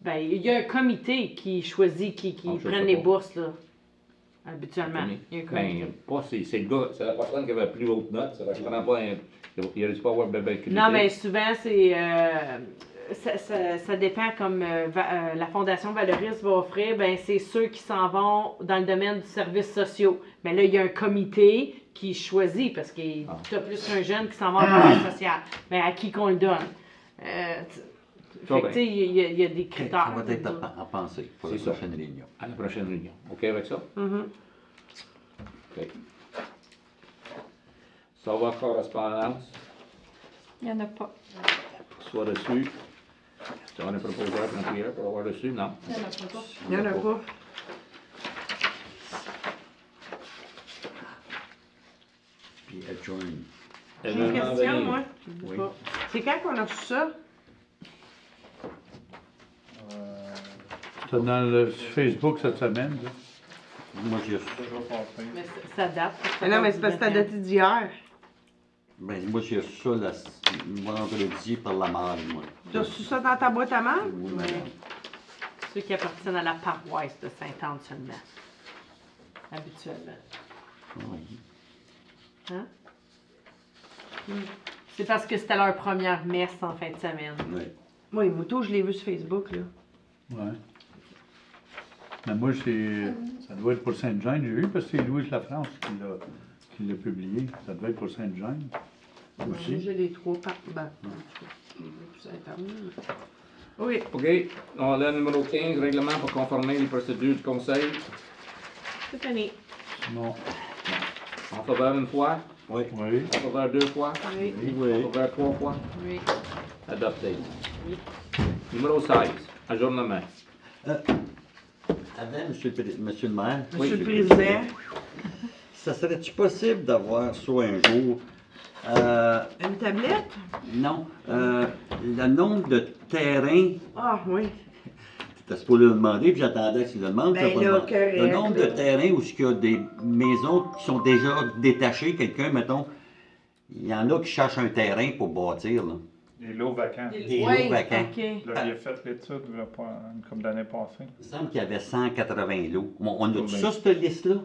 Ben, il y a un comité qui choisit, qui Ah, je prenne sais les pas. bourses, là. Habituellement. Il y a un comité. Ben, pas c'est le gars, c'est la personne qui avait la plus haute note, ça ne prend pas un. Il aurait dû pas avoir bébé comité. Non, mais souvent, c'est. Ça dépend comme la Fondation Valoris va offrir, ben c'est ceux qui s'en vont dans le domaine du service social. Mais là, il y a un comité qui choisit parce que tu as plus qu'un jeune qui s'en va en travail social. Mais à qui qu'on le donne? Fait que, tu sais, il y a des Ok, critères. ça va être à penser pour la C'est ça. prochaine réunion. À la prochaine réunion. OK avec ça? Mhm. OK. Ça va correspondance, Il n'y en a pas. soit reçu. Tu en as proposé à notre prière pour avoir reçu, non? Il n'y en a pas. Il n'y en a pas. Puis adjourn. J'ai une question, moi. Oui. C'est quand qu'on a reçu ça? C'était dans le Facebook cette semaine. là. Moi, j'ai Toujours passé. Mais ça date. Mais non, mais c'est parce que c'était daté d'hier. moi, j'ai reçu ça vendredi par la malle, moi. Tu as reçu ça dans ta boîte à mal? Oui, madame. Ceux qui appartiennent à la paroisse de Sainte-Anne seulement. Habituellement. Oui. Hein? C'est parce que c'était leur première messe en fin de semaine. Oui. Oui, Mouton, je l'ai vu sur Facebook, là. Ouais. Mais moi, ça doit être pour Sainte-Jeanne, j'ai vu, parce que c'est Louis Lafrance qui l'a publié. Ça doit être pour Sainte-Jeanne aussi. J'ai les trois par... Ben, je l'ai vu sur Internet. Oui. OK. On a le numéro 15, règlement pour conformer les procédures du conseil. C'est fini. Non. En faveur une fois, Oui. Oui. en faveur deux fois, Oui. Oui. en faveur trois fois. Oui. Adopté. Numéro 16, ajournement. Avant, monsieur le maire. Monsieur le Président, Ça serait-tu possible d'avoir soit un jour, une tablette? non, le nombre de terrains, Ah, oui. t'étais supposé le demander, puis j'attendais que tu le demandes. Ben t'as pas là, demandé. correct, Le nombre de là. terrains où il y a des maisons qui sont déjà détachées, quelqu'un, mettons, il y en a qui cherchent un terrain pour bâtir, là. Les lots vacants. Des Oui, lots vacants. OK. Vous aviez fait l'étude il y a pas une couple d'années passées. Il me semble qu'il y avait 180 lots. On a tout Oui. ça, cette liste-là?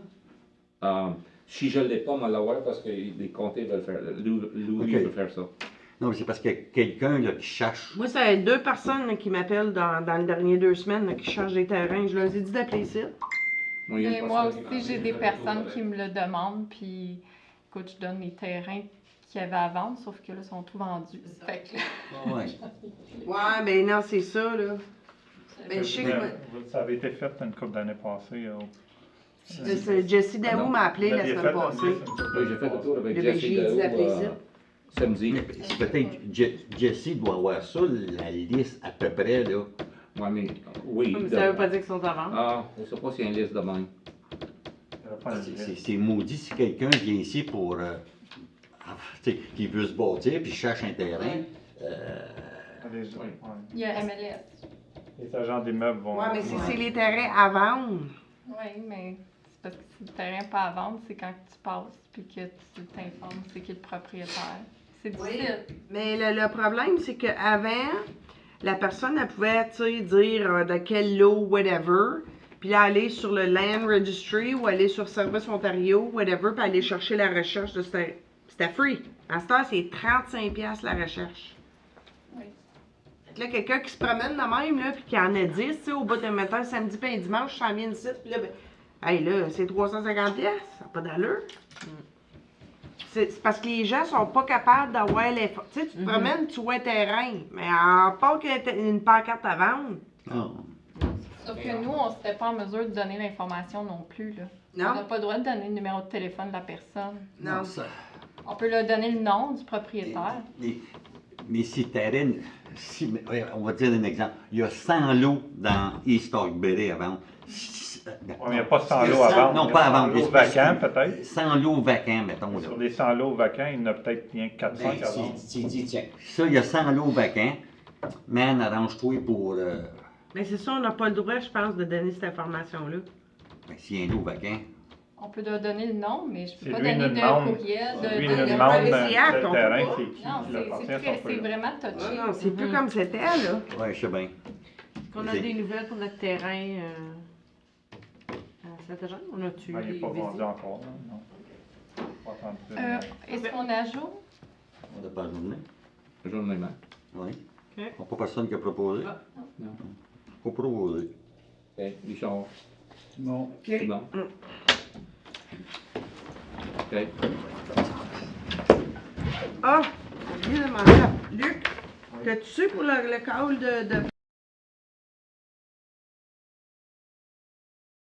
Si je ne l'ai pas, on va l'avoir parce que les comtés veulent faire. Louis OK. veut faire ça. Non, mais c'est parce qu'il y a quelqu'un là, qui cherche. Moi, c'est 2 personnes là, qui m'appellent dans les dernières 2 semaines là, qui cherchent des terrains. Je leur ai dit d'appeler ici. Moi, il y a une Et moi personne qui aussi, j'ai des personnes qui me le demandent, puis écoute, je donne les terrains qu'il y avait à vendre, sauf que là, ils sont tous vendus. Fait que là, Ouais. Ouais, ben non, c'est ça, là. Ben, je sais que... Ça avait été fait une couple d'années passées. Jessie Daou m'a appelé Vous la l'aviez semaine fait, passée. Oui, j'ai fait le tour avec Le Jesse BG, il dit d'appeler Daou ici. samedi. Mais c'est peut-être Jesse doit avoir ça, la liste à peu près, là. Ouais, mais oui. Mais ça veut pas dire qu'ils sont à vendre. Ah, je ne sais pas s'il y a une liste de même. C'est maudit si quelqu'un vient ici pour. Tu sais, qui veut se bâtir puis cherche un terrain. il y a MLS. Les agents d'immeubles vont. Ouais, mais si c'est les terrains à vendre. Oui, mais c'est parce que si le terrain pas à vendre, c'est quand tu passes, puis que tu t'informes c'est qui le propriétaire. C'est difficile. Mais le problème, c'est qu'avant, la personne, elle pouvait, tu sais, dire de quel lot, whatever, puis là, aller sur le Land Registry ou aller sur Service Ontario, whatever, puis aller chercher la recherche de c'était free. À ce temps, c'est 35$ la recherche. Oui. Fait que là, quelqu'un qui se promène de même, là, puis qui en a 10, tu sais, au bout d'un matin, samedi, puis un dimanche, je s'en viens ici, puis là, ben, hey, là, c'est 350$, ça n'a pas d'allure. C'est parce que les gens sont pas capables d'avoir les... Tu sais, tu te promènes, tu vois un terrain, mais à part qu'il y ait une pancarte à vendre. Ah. Sauf que nous, on n'était pas en mesure de donner l'information non plus. Là. Non. On n'a pas le droit de donner le numéro de téléphone de la personne. Non. Ça, On peut leur donner le nom du propriétaire. Mais si terrain, on va dire un exemple, il y a 100 lots dans East Hawkesbury à vendre. Il n'y a pas 100 lots à vendre. Non, Il y a pas à 100 vendre. lots vacants, peut-être. 100 lots vacants, mettons. Là. Sur les 100 lots vacants, il y en a peut-être rien que 400 Ben, à vendre. tu dis, tiens, ça, il y a 100 lots vacants. Man, arrange-toi pour. Mais c'est ça, on n'a pas le droit, je pense, de donner cette information-là. Ben, s'il y a un lot vacant. On peut leur donner le nom, mais je C'est peux pas lui donner nous de demande- courriel. Lui, il de- nous de- demande Policy Act, le on terrain, peut pas. c'est qui Non, qui l'appartient, ça, on peut c'est le- vraiment touché. Non, c'est plus comme c'était, là. Ouais, je sais bien. Qu'on a des nouvelles pour notre terrain à Saint-Jean? On a-tu Ah, il des n'est pas vendu visites? encore, là, non. Pas entendu. Est-ce qu'on ajoute? On n'a pas de journée. Journellement. Oui. Ok. On n'a pas personne qui a proposé. Ah, non. Faut proposer. Ok, Richard. Non. C'est bon. Ok. Ah, j'ai oublié de demander à Luc, t'as-tu su pour le call de